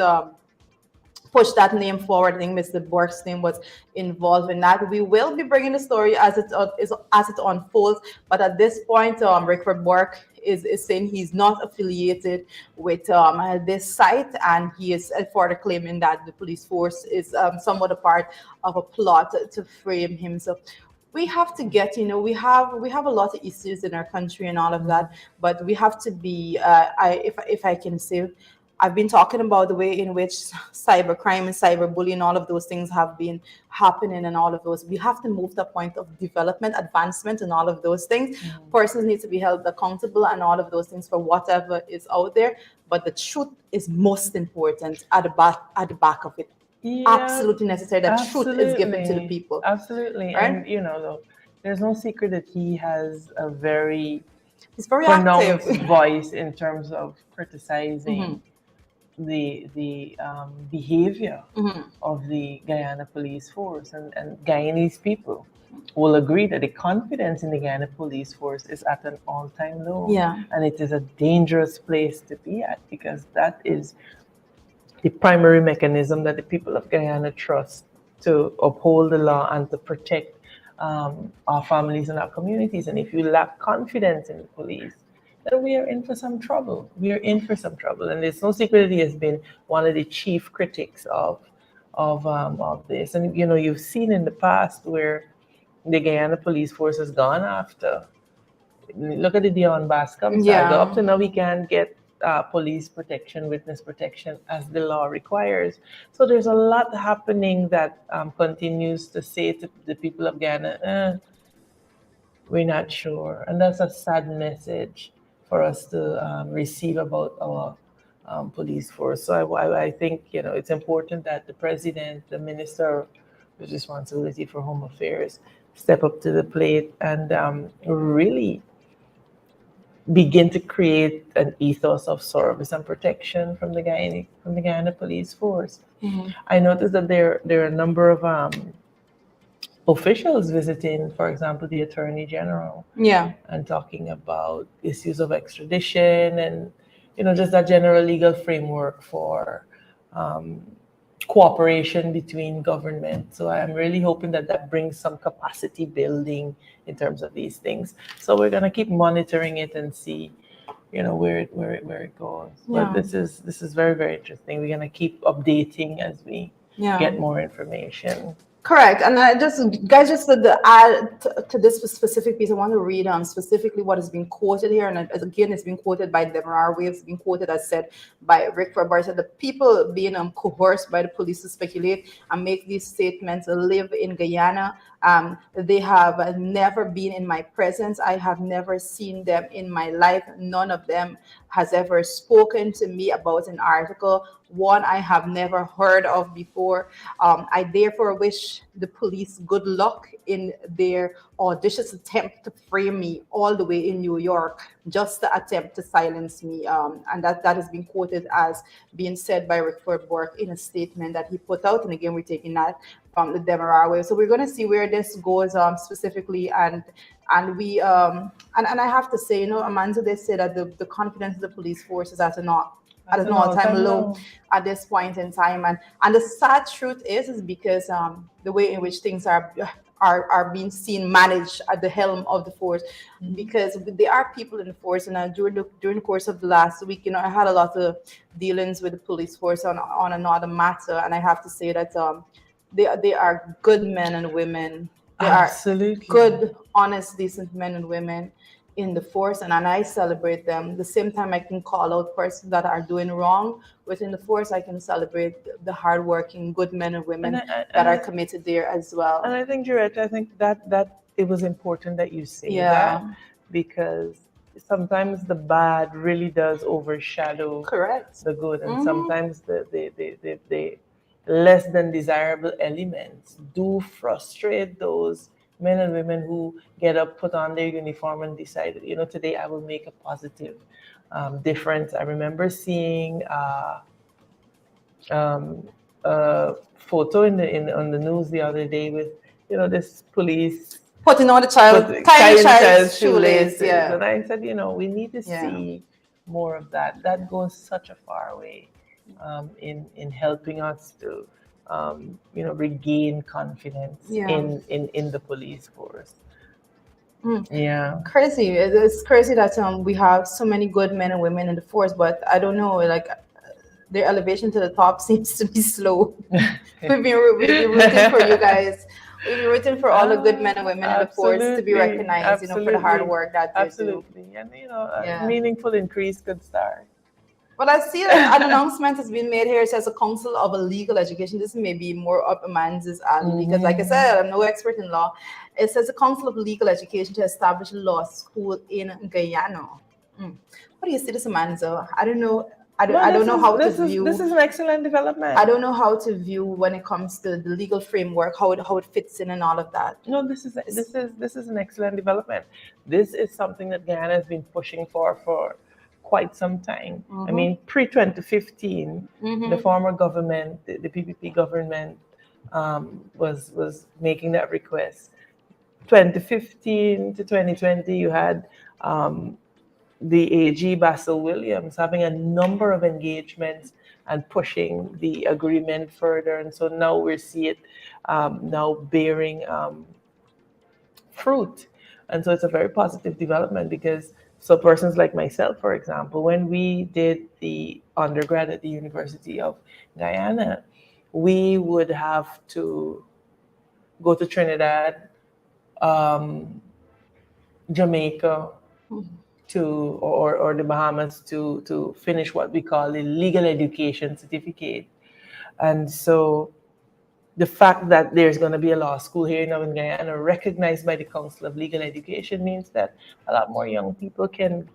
push that name forward. I think Mr. Bork's name was involved in that. We will be bringing the story as it unfolds, but at this point, Rickford Bork is saying he's not affiliated with this site, and he is further claiming that the police force is somewhat a part of a plot to frame him. So we have to get, we have a lot of issues in our country and all of that, but we have to be if I can say, I've been talking about the way in which cybercrime and cyberbullying, all of those things have been happening, and all of those. We have to move to a point of development, advancement, and all of those things. Persons need to be held accountable and all of those things for whatever is out there. But the truth is most important at the back of it. Yeah, Absolutely necessary that truth is given to the absolutely. people, Absolutely. right? And, though, there's no secret that he has a very It's very active. pronounced voice in terms of Hmm. criticizing the behavior Hmm. of the Guyana police force, and Guyanese people will agree that the confidence in the Guyana police force is at an all-time low, Yeah. and it is a dangerous place to be at, because that is the primary mechanism that the people of Guyana trust to uphold the law and to protect our families and our communities. And if you lack confidence in the police, then we are in for some trouble. We are in for some trouble. And there's no secret that he has been one of the chief critics of this. And you've seen in the past where the Guyana police force has gone after. Look at the Dion Bascom saga. Up Yeah. to now, we can't get police protection, witness protection, as the law requires. So there's a lot happening that continues to say to the people of Ghana, we're not sure. And that's a sad message for us to receive about our police force. So I think, it's important that the president, the minister with responsibility for home affairs, step up to the plate and really begin to create an ethos of service and protection from the Guyana police force. Mhm. I noticed that there are a number of officials visiting, for example, the Attorney General, Yeah. and talking about issues of extradition and just that general legal framework for um, cooperation between government. So I'm really hoping that that brings some capacity building in terms of these things. So we're gonna keep monitoring it and see, where it goes. But Yeah. this is very, very interesting. We're gonna keep updating as we Yeah. get more information. Correct. And I just, guys, just to add to this specific piece, I want to read specifically what is being quoted here. And again, it's been quoted by Deborah Waves, it's been quoted as said by Rick Roberts, that the people being coerced by the police to speculate and make these statements live in Guyana. They have never been in my presence. I have never seen them in my life. None of them has ever spoken to me about an article, one I have never heard of before. I therefore wish the police good luck in their audacious attempt to frame me all the way in New York, just to attempt to silence me. And that has been quoted as being said by Rickford Bork in a statement that he put out. And again, we're taking that from the Demerara way. So we're going to see where this goes specifically. And we and I have to say, Amanda, they say that the confidence of the police force is at That's an an all-time all-time low low. at this point in time. And the sad truth is because the way in which things are being seen, managed at the helm of the force, because there are people in the force. And during the course of the last week, I had a lot of dealings with the police force on another matter, and I have to say that they are good men and women. They are Absolutely. good, honest, decent men and women. in the force, and I celebrate them. The same time, I can call out persons that are doing wrong within the force. I can celebrate the hardworking, good men and And women I, that and are I, committed there as and well. I think, Jarette, I think that it was important that you say that, Yeah, because sometimes the bad really does overshadow correct. the good, and Hmm. sometimes the less than desirable elements do frustrate those men and women who get up, put on their uniform, and decide, today I will make a positive difference. I remember seeing um, a photo on the news the other day with this police Putting on the put child, tying the tying the child's child's shoelace. shoelaces, Yeah, and I said, we need to yeah, see more of that. That goes such a far way in helping us to regain confidence yeah. in the police force. Mm. Yeah. Crazy. It's crazy that we have so many good men and women in the force, but I don't know, like their elevation to the top seems to be slow. We've been rooting for you guys. We've been rooting for all the good men and women in the force to be Absolutely, recognized, for the hard absolutely, work that they do. absolutely, and a Yeah. meaningful increase could start. But I see that an announcement has been made here. It says a council of a legal education. This may be more up Amanda's alley because, like I Mhm. said, I'm no expert in law. It says a council of legal education to establish a law school in Guyana. Mm. What do you see this, Amanda? I don't know. No, I don't this know is how to this is this view. is an excellent I development. don't know how to view when it comes to the legal framework, how it fits in and all of that. No, this is an excellent development. This is something that Guyana has been pushing for quite some time. I Mm-hmm. mean, pre 2015, the Mm-hmm. former government, the PPP government, was making that request. 2015 to 2020, you had um, the AG Basil Williams having a number of engagements and pushing the agreement further, and so now we see it now bearing fruit. And so it's a very positive development, because so persons like myself, for example, when we did the undergrad at the University of Guyana, we would have to go to Trinidad, um, Jamaica, to or the Bahamas to finish what we call the legal education certificate. And so the fact that there's going to be a law school here now in Guyana, recognized by the Council of Legal Education, means that a lot more young people can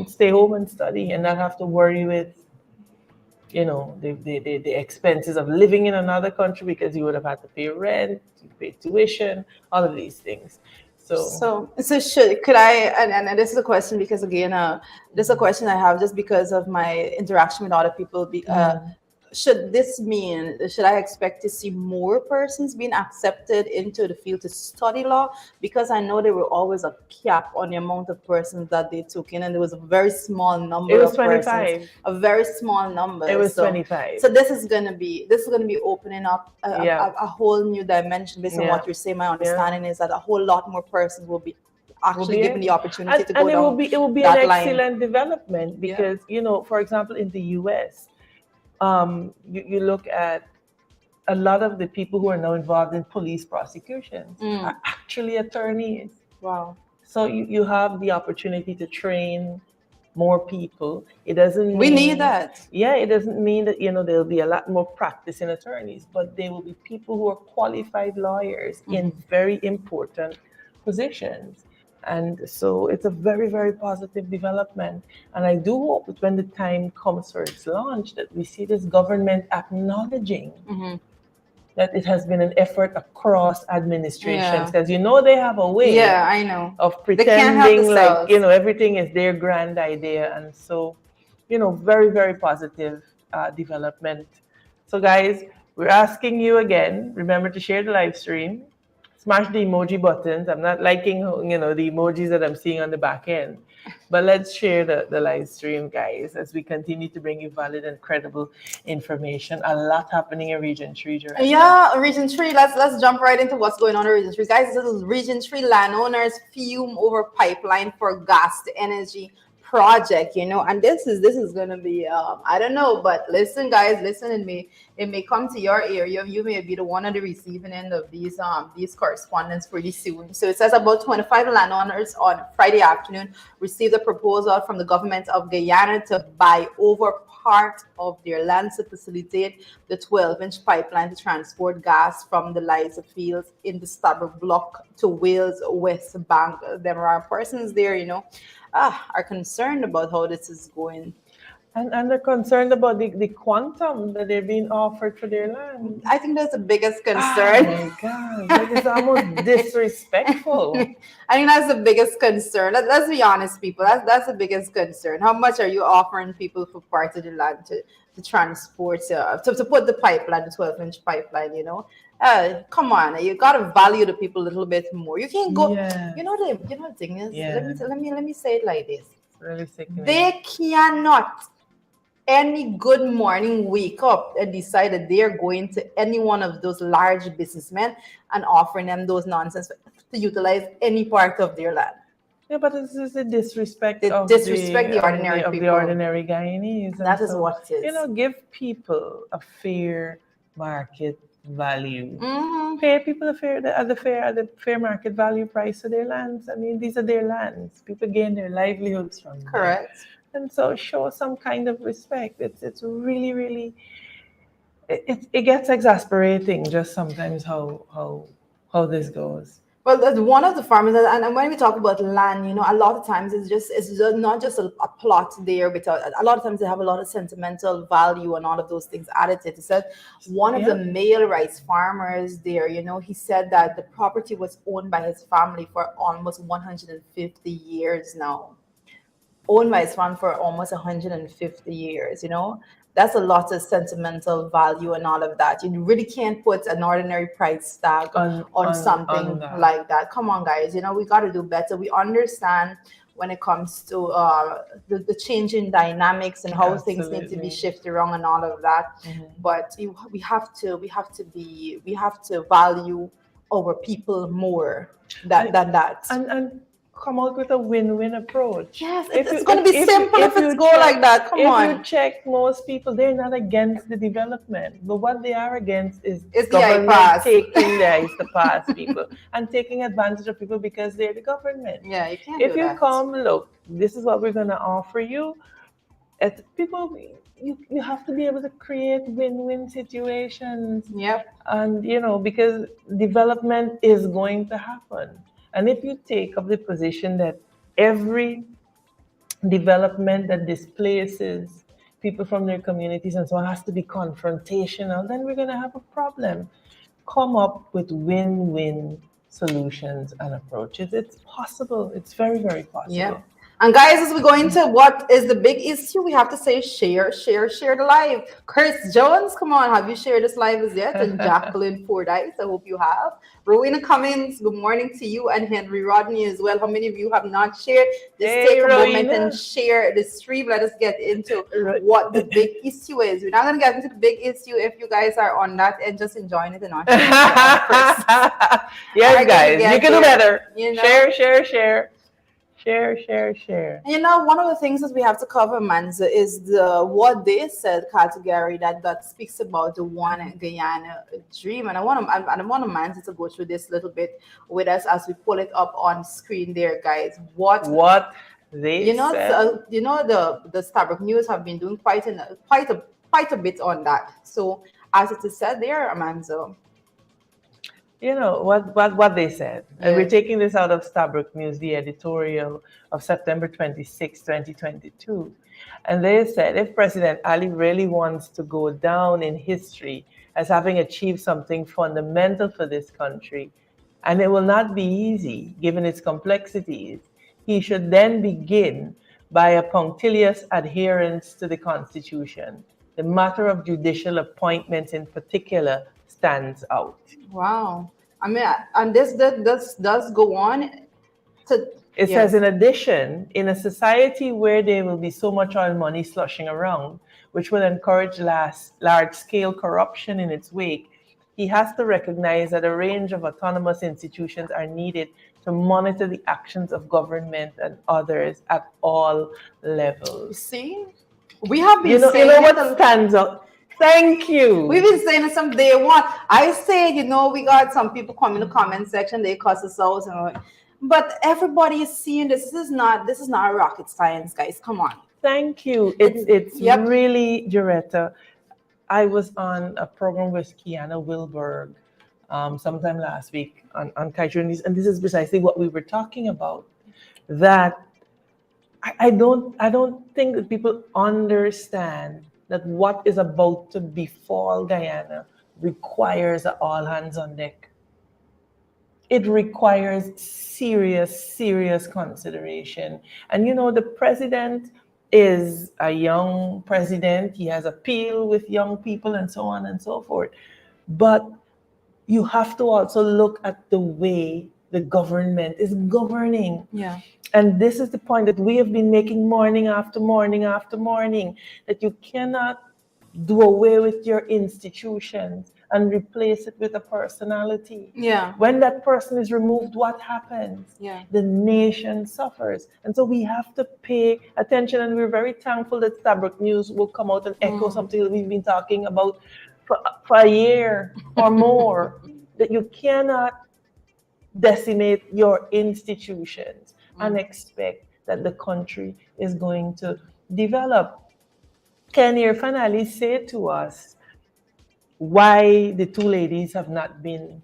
stay home and study and not have to worry with the expenses of living in another country, because you would have had to pay rent, you pay tuition, all of these things. So So should could I and this is a question because again this is a question I have just because of my interaction with other people. Should this mean should I expect to see more persons being accepted into the field to study law? Because I know there were always a cap on the amount of persons that they took in, and there was a very small it number was of persons, 25. a very small It number. was So 25. so this is gonna be opening up Yeah. a whole new dimension based on Yeah. what you're saying. My Yeah. understanding is that a whole lot more persons will be Will actually be given the able, opportunity and, to and go down it will be an that line. excellent development, Yeah. because for example, in the US, you look at a lot of the people who are now involved in police prosecutions Mm. are actually attorneys. Wow. So you have the opportunity to train more people. It doesn't We need mean, that. yeah, it doesn't mean that there'll be a lot more practicing attorneys, but they will be people who are qualified lawyers in very important positions. And so it's a very, very positive development. And I do hope that when the time comes for its launch, that we see this government acknowledging Hmm. that it has been an effort across administrations, Yeah. because they have a way Yeah, I know. of They can't help pretending like themselves. everything is their grand idea. And so very, very positive development. So guys, we're asking you again, remember to share the live stream, smash the emoji buttons. I'm not liking the emojis that I'm seeing on the back end, but let's share the live stream, guys, as we continue to bring you valid and credible information. A lot happening in Region 3, Joretta. Yeah, Region 3. Let's jump right into what's going on in Region 3. Guys, this is Region 3 landowners fume over pipeline for gas to energy project, and this is gonna be I don't know, but listen, guys, listen, it may come to your ear. You may be the one on the receiving end of these correspondence pretty soon. So it says about 25 landowners on Friday afternoon received a proposal from the government of Guyana to buy over part of their land to facilitate the 12-inch pipeline to transport gas from the Liza fields in the Stabroek block to Wales West Bank. There are persons there, are concerned about how this is going. And they're concerned about the quantum that they're being offered for their land. I think that's the biggest Oh concern. my God, that is almost disrespectful. I think that's the biggest concern. Let's be honest, people. That's the biggest concern. How much are you offering people for part of the land to transport to put the pipeline, the 12-inch pipeline? Come on, you gotta value the people a little bit more. You can't go. Yeah. The thing is, Yeah. let me say it like this. It's really sickening. They cannot any good morning wake up and decide that they're going to any one of those large businessmen and offering them those nonsense to utilize any part of their land. Yeah, but this is the disrespect They of disrespect the of ordinary of people. the ordinary Guyanese. And That is so, what it is. give people a fair market value. Mhm. Pay people at the fair market value price of their lands. I mean, these are their lands. People gain their livelihoods from them. Correct. And so show some kind of respect. It's really, really it gets exasperating just sometimes how this goes. Well, that's one of the farmers, and when we talk about land, a lot of times it's just not just a plot there, but a lot of times they have a lot of sentimental value and all of those things added to it. He said one of the Yeah. male rice farmers there, he said that the property was owned by his family for almost 150 years now. Owned by his farm for almost 150 years. That's a lot of sentimental value and all of that. You really can't put an ordinary price tag on something that. like that. Come on, guys. We got to do better. We understand when it comes to the changing dynamics and how things need to be Absolutely. shifted around and all of that. Mhm. But we have to value our people more than that. And come out with a win-win approach. Yes, If it's you- going to be if- simple if you it's go like that. Come if on. you check most people, they're not against the development, but what they are against is It's the government iPass. taking the ice to pass people and taking advantage of people because they're the government. Yeah, you can't If do you that. come, look, this is what we're going to offer you. People, you have to be able to create win-win situations. Yep. And because development is going to happen, and if you take up the position that every development that displaces people from their communities and so on has to be confrontational, then we're going to have a problem. Come up with win-win solutions and approaches. It's possible. It's very, very possible. Yeah. And guys, as we go into what is the big issue, we have to say share the live. Chris Jones, come on, have you shared this live as yet? And Jacqueline Fordyce, I hope you have. Rowena Cummings, good morning to you, and Henry Rodney as well. How many of you have not shared? Just Hey, take a moment Rowena. and share the stream. Let us get into what the big issue is. We're not going to get into the big issue if you guys are on that and just enjoying it and not sharing it first. Yes, Alright, guys, get you can do there. better. You know? Share. One of the things that we have to cover, Manza, is the what they said category that speaks about the one Guyana dream. And I want Manza to go through this little bit with us as we pull it up on screen there, guys. What they you know, said. the Stabroek News have been doing quite a bit on that. So as it is said there, Manza. What they said. And we're Yeah. taking this out of Stabroek News, the editorial of September 26, 2022. And they said if President Ali really wants to go down in history as having achieved something fundamental for this country, and it will not be easy given its complexities, he should then begin by a punctilious adherence to the Constitution. The matter of judicial appointments in particular stands out. Wow. I mean, and this does go on to. It Yes. says, in addition, in a society where there will be so much oil money sloshing around, which will encourage large-scale corruption in its wake, he has to recognize that a range of autonomous institutions are needed to monitor the actions of government and others at all You levels. see, we have been You know saying it. what stands out? Thank We've you. been saying it from day one. I say, we got some people come in the comment section, they cuss us out, but everybody is seeing this. This is not rocket science, guys. Come on. Thank you. It's Yep. really, Joretta. I was on a program with Guyana Wilberg sometime last week on kite journeys, and this is precisely what we were talking about. That I don't think that people understand that what is about to befall Guyana requires an all hands on deck. It requires serious consideration. And the president is a young president. He has appeal with young people and so on and so forth. But you have to also look at the way the government is governing. Yeah. And this is the point that we have been making morning after morning after morning, that you cannot do away with your institutions and replace it with a personality. Yeah. When that person is removed, what happens? Yeah. The nation suffers. And so we have to pay attention, and we're very thankful that Stabrook News will come out and echo something that we've been talking about for a year or more, that you cannot decimate your institutions and expect that the country is going to develop. Can your finally say to us why the two ladies have not been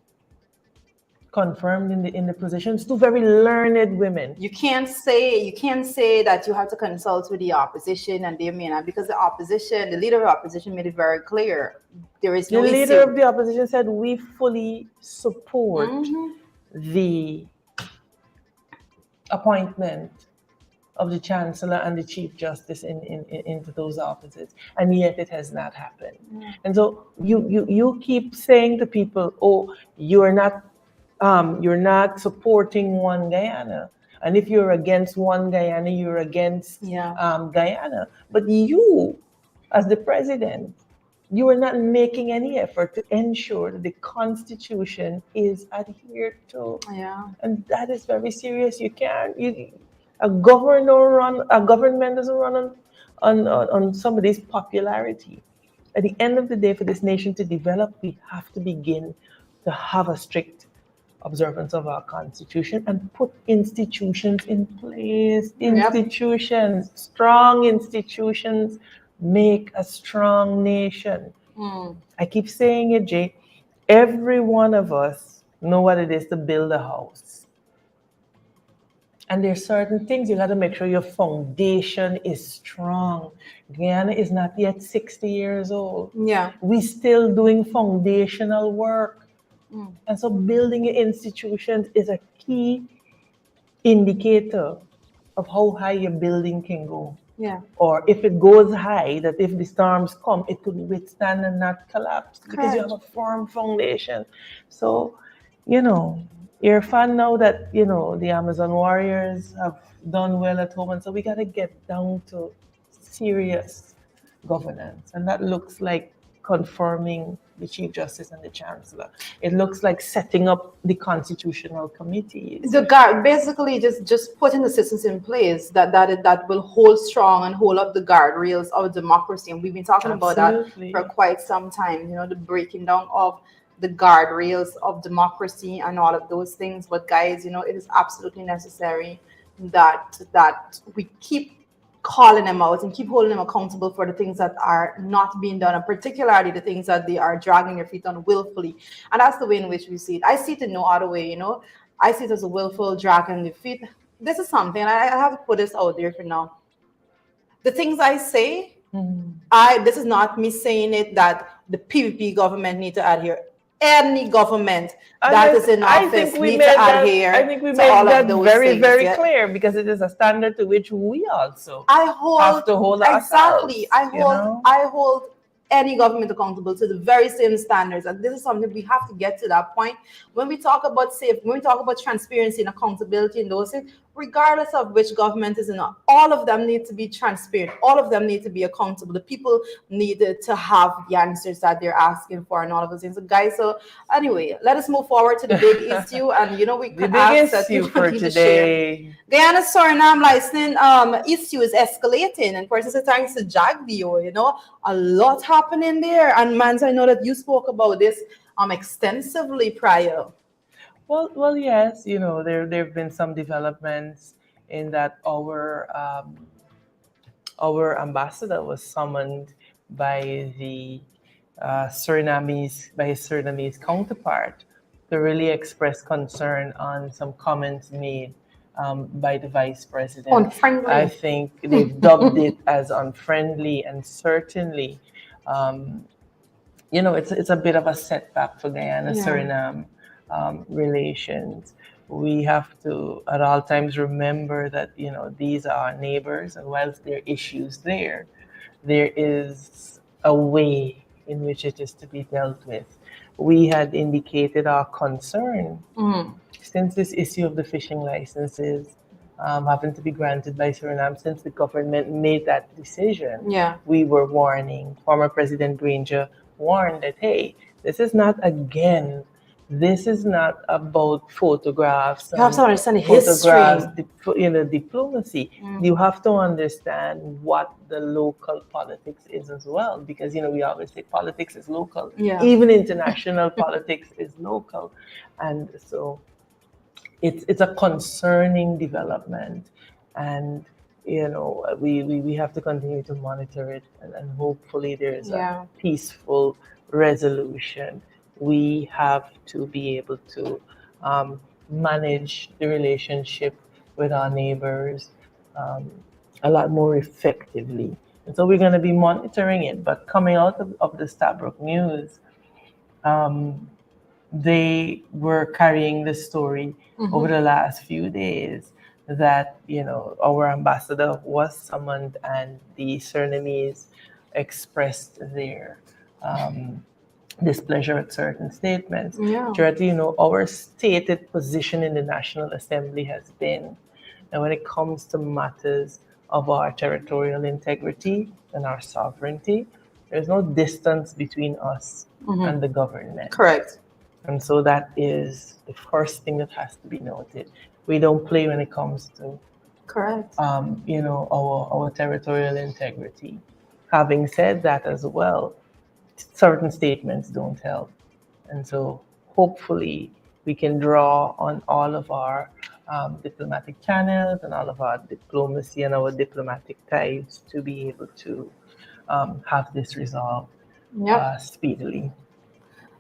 confirmed in the positions? Two very learned women. You can't say that you have to consult with the opposition and they may not, because the leader of the opposition made it very clear there is The no leader issue. of the opposition said we fully support the appointment of the chancellor and the chief justice into those offices, and yet it has not happened. And so you keep saying to people, oh, you're not supporting one Guyana, and if you're against one Guyana, you're against Guyana. But you, as the president, you are not making any effort to ensure that the Constitution is adhered to. Yeah. And that is very serious. A government doesn't run on somebody's popularity. At the end of the day, for this nation to develop, we have to begin to have a strict observance of our constitution and put institutions in place. Institutions, strong institutions make a strong nation. I keep saying it, Jay. Every one of us know what it is to build a house. And there's certain things you got to make sure your foundation is strong. Guyana is not yet 60 years old. Yeah. We're still doing foundational work. And so building your institutions is a key indicator of how high your building can go. Yeah. Or if it goes high, that if the storms come, it could withstand and not collapse because you have a firm foundation. So, you're fun now that, the Amazon warriors have done well at home. And so we got to get down to serious governance. And that looks like confirming the Chief Justice and the Chancellor. It looks like setting up the constitutional committees. The guard, basically just putting the systems in place that will hold strong and hold up the guardrails of democracy. And we've been talking about that for quite some time, the breaking down of the guardrails of democracy and all of those things. But guys, it is absolutely necessary that we keep calling them out and keep holding them accountable for the things that are not being done, and particularly the things that they are dragging their feet on willfully. And that's the way in which we see it. I see it in no other way, I see it as a willful dragging the feet. This is something, and I have to put this out there for now. The things I say, this is not me saying it that the PVP government need to adhere. Any government that is in office needs to adhere. I think we to made all of that those very, things, very clear, because it is a standard to which we also have to hold ourselves. Exactly. I hold any government accountable to the very same standards, and this is something we have to get to that point. When we talk about transparency and accountability and those things, regardless of which government is in, all of them need to be transparent. All of them need to be accountable. The people needed to have the answers that they're asking for and all of those things. So guys, so anyway, let us move forward to the big issue. And we The could big ask that issue for you to share. today. Guyana Suriname licensing issue is escalating, and for instance, thanks to Jagdio, a lot happening there. And Mans, I know that you spoke about this extensively prior. Well, yes. There've been some developments in that our ambassador was summoned by the by his Surinamese counterpart to really express concern on some comments made by the vice president. I Unfriendly. think they've dubbed it as unfriendly, and certainly, it's a bit of a setback for Guyana Yeah. Suriname relations. We have to at all times remember that these are neighbors, and whilst there are issues there is a way in which it is to be dealt with. We had indicated our concern since this issue of the fishing licenses having to be granted by Suriname, since the government made that decision. Yeah. We were warning. Former President Granger warned that, hey, this is not about photographs You have to and understand the photographs, history. diplomacy. You have to understand what the local politics is as well, because we always say politics is local. Yeah. Even international politics is local, and so it's a concerning development, and we have to continue to monitor it, and hopefully there's Yeah. a peaceful resolution. We have to be able to manage the relationship with our neighbors um, a lot more effectively. And so we're going to be monitoring it. But coming out of the Stabrook news, they were carrying the story over the last few days that our ambassador was summoned, and the Surinamese expressed their displeasure at certain statements. Yeah. Gerard, our stated position in the National Assembly has been that when it comes to matters of our territorial integrity and our sovereignty, there's no distance between us and the government. Correct. And so that is the first thing that has to be noted. We don't play when it comes to Correct. our territorial integrity. Having said that as well, certain statements don't help. And so hopefully we can draw on all of our diplomatic channels and all of our diplomacy and our diplomatic ties to be able to have this resolved Yep. speedily.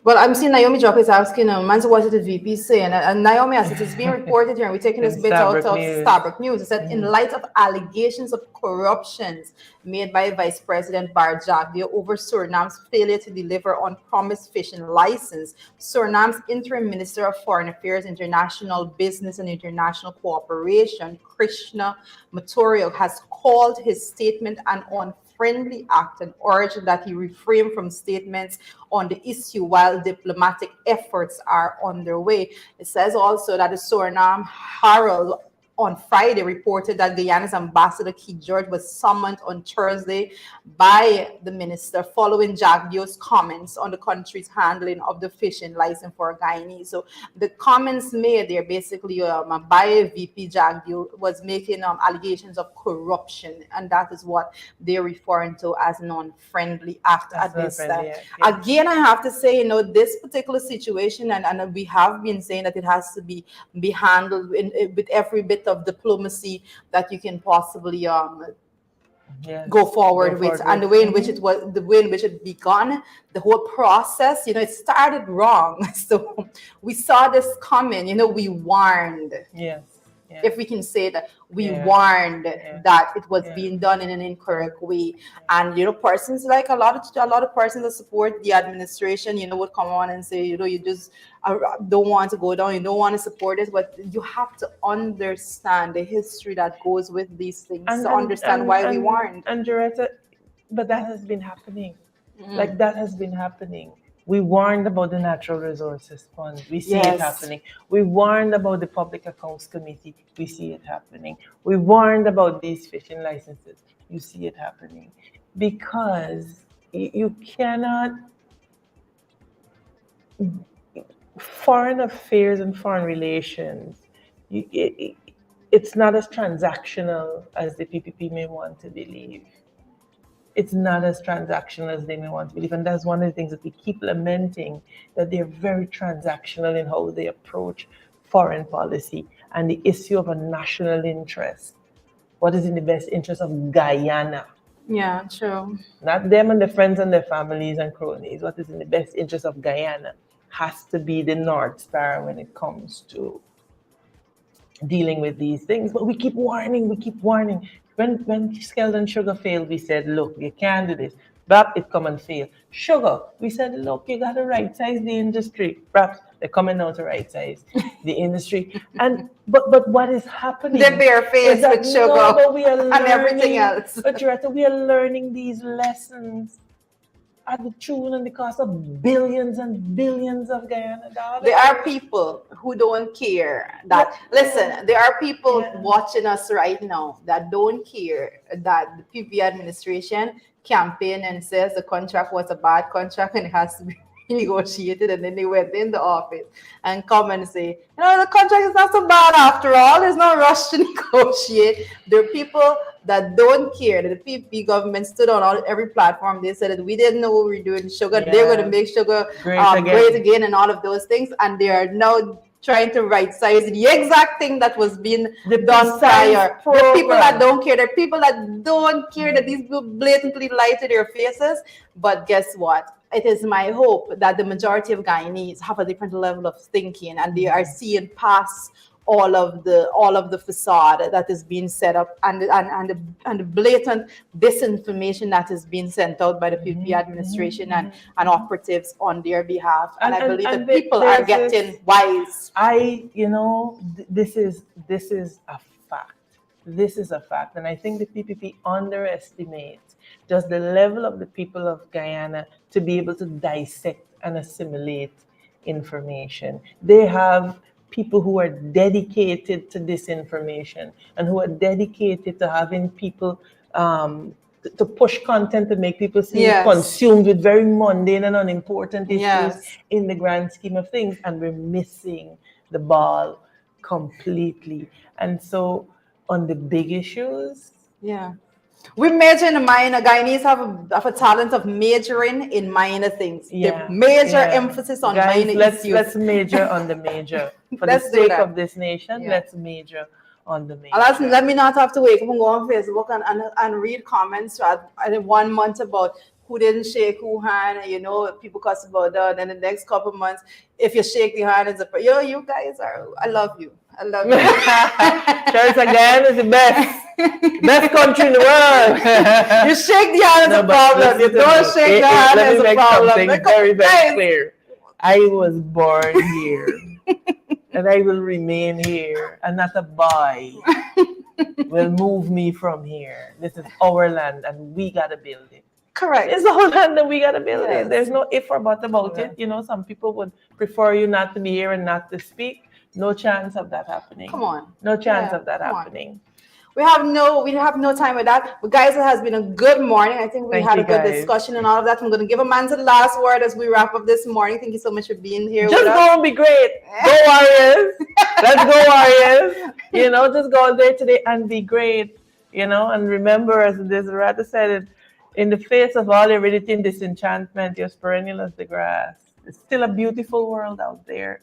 Well, I'm seeing Naomi Jock is asking, man, so what did the VP say? And Naomi, as it is being reported here, and we're taking this In bit out Stabrook of News. Stabrook News. It said, in light of allegations of corruptions made by Vice President Bar Jagdeo over Suriname's failure to deliver on promised fishing license, Suriname's interim Minister of Foreign Affairs, International Business and International Cooperation, Krishna Matorio, has called his statement an unfriendly act and urged that he refrain from statements on the issue while diplomatic efforts are underway. It says also that the Suriname Herald on Friday reported that Guyana's ambassador Keith George was summoned on Thursday by the minister following Jagdio's comments on the country's handling of the fishing license for Guyanese. So the comments made there basically by VP Jagdio was making allegations of corruption, and that is what they're referring to as non-friendly act at this time. Friendly act, yeah. Again, I have to say, this particular situation, and we have been saying that it has to be handled with every bit of diplomacy that you can possibly Yes. go forward with, and the way in which it begun, the whole process, it started wrong. So we saw this coming, we warned. Yes. Yeah. If we can say that, we Yeah. warned Yeah. that it was Yeah. being done in an incorrect way. And persons like a lot of persons that support the administration, would come on and say, you just don't want to go down, you don't want to support it, but you have to understand the history that goes with these things to understand why we warned. And Doretta, but that has been happening. Like that has been happening. We warned about the Natural Resources Fund. We see it Yes. happening. We warned about the Public Accounts Committee. We see it happening. We warned about these fishing licenses. You see it happening. Because you cannot, foreign affairs and foreign relations, it's not as transactional as the PPP may want to believe. It's not as transactional as they may want to believe. And that's one of the things that we keep lamenting, that they're very transactional in how they approach foreign policy and the issue of a national interest. What is in the best interest of Guyana? Yeah, true. Not them and their friends and their families and cronies. What is in the best interest of Guyana has to be the North Star when it comes to dealing with these things. But we keep warning, we keep warning. When Skeldon Sugar failed, we said, look, you can't do this. But it come and fail. Sugar, we said, look, you got to right size the industry. Perhaps they're coming now to right size the industry. And but what is happening? The bare face with sugar but we are learning, and everything else. But Joretta, we are learning these lessons at the tune and the cost of billions and billions of Guyana dollars. There are people who don't care that, listen, there are people watching us right now that don't care that the PPP administration campaign and says the contract was a bad contract and it has to be negotiated, and then they went in the office and come and say, the contract is not so bad after all. There's no rush to negotiate. There are people that don't care. That the PPP government stood on every platform. They said that we didn't know what we were doing sugar. They're going to make sugar great again and all of those things. And they are now trying to right size the exact thing that was being done prior. The people that don't care, the people that don't care that these people blatantly lie to their faces. But guess what? It is my hope that the majority of Guyanese have a different level of thinking and they are seeing past all of the facade that is being set up and the blatant disinformation that is being sent out by the PPP administration and operatives on their behalf. And I believe that people are getting wise. This is a fact. This is a fact. And I think the PPP underestimates just the level of the people of Guyana to be able to dissect and assimilate information. They have people who are dedicated to this information and who are dedicated to having people to push content to make people seem consumed with very mundane and unimportant issues in the grand scheme of things. And we're missing the ball completely. And so on the big issues, we major in minor. Guyanese have a talent of majoring in minor things. The major emphasis on minor issues. Let's major on the major. For the sake of this nation, let's major on the major. Let me not have to wake up and go on Facebook and read comments at 1 month about who didn't shake who hand, people cuss about that. And then the next couple of months, if you shake the hand, it's you guys are, I love you. I love you. Church again is the best. Best country in the world. You shake the hand as a problem. You don't shake the hand as a problem. Something very, very clear. I was born here. And I will remain here. And not a boy will move me from here. This is our land and we got to build it. Correct. It's our land and we got to build it. There's no if or but about it. Some people would prefer you not to be here and not to speak. No chance of that happening. Come on. No chance of that happening. We have no time with that. But guys, it has been a good morning. I think we had a good discussion and all of that. I'm going to give Amanda the last word as we wrap up this morning. Thank you so much for being here. Just go and be great. Go Warriors. Let's go Warriors. Just go out there today and be great. And remember, as Desirata said it, in the face of all aridity and disenchantment, you're perennial as the grass. It's still a beautiful world out there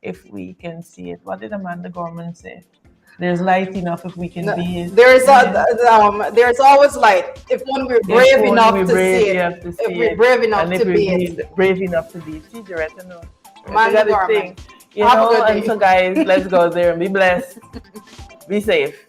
if we can see it. What did Amanda Gorman say? There's light enough if we can be it. There's always light if we're brave enough to see it. If we're brave enough to be it. Brave enough to be it. See, Joretta, no. Amanda Gorman. And so guys, let's go there and be blessed. Be safe.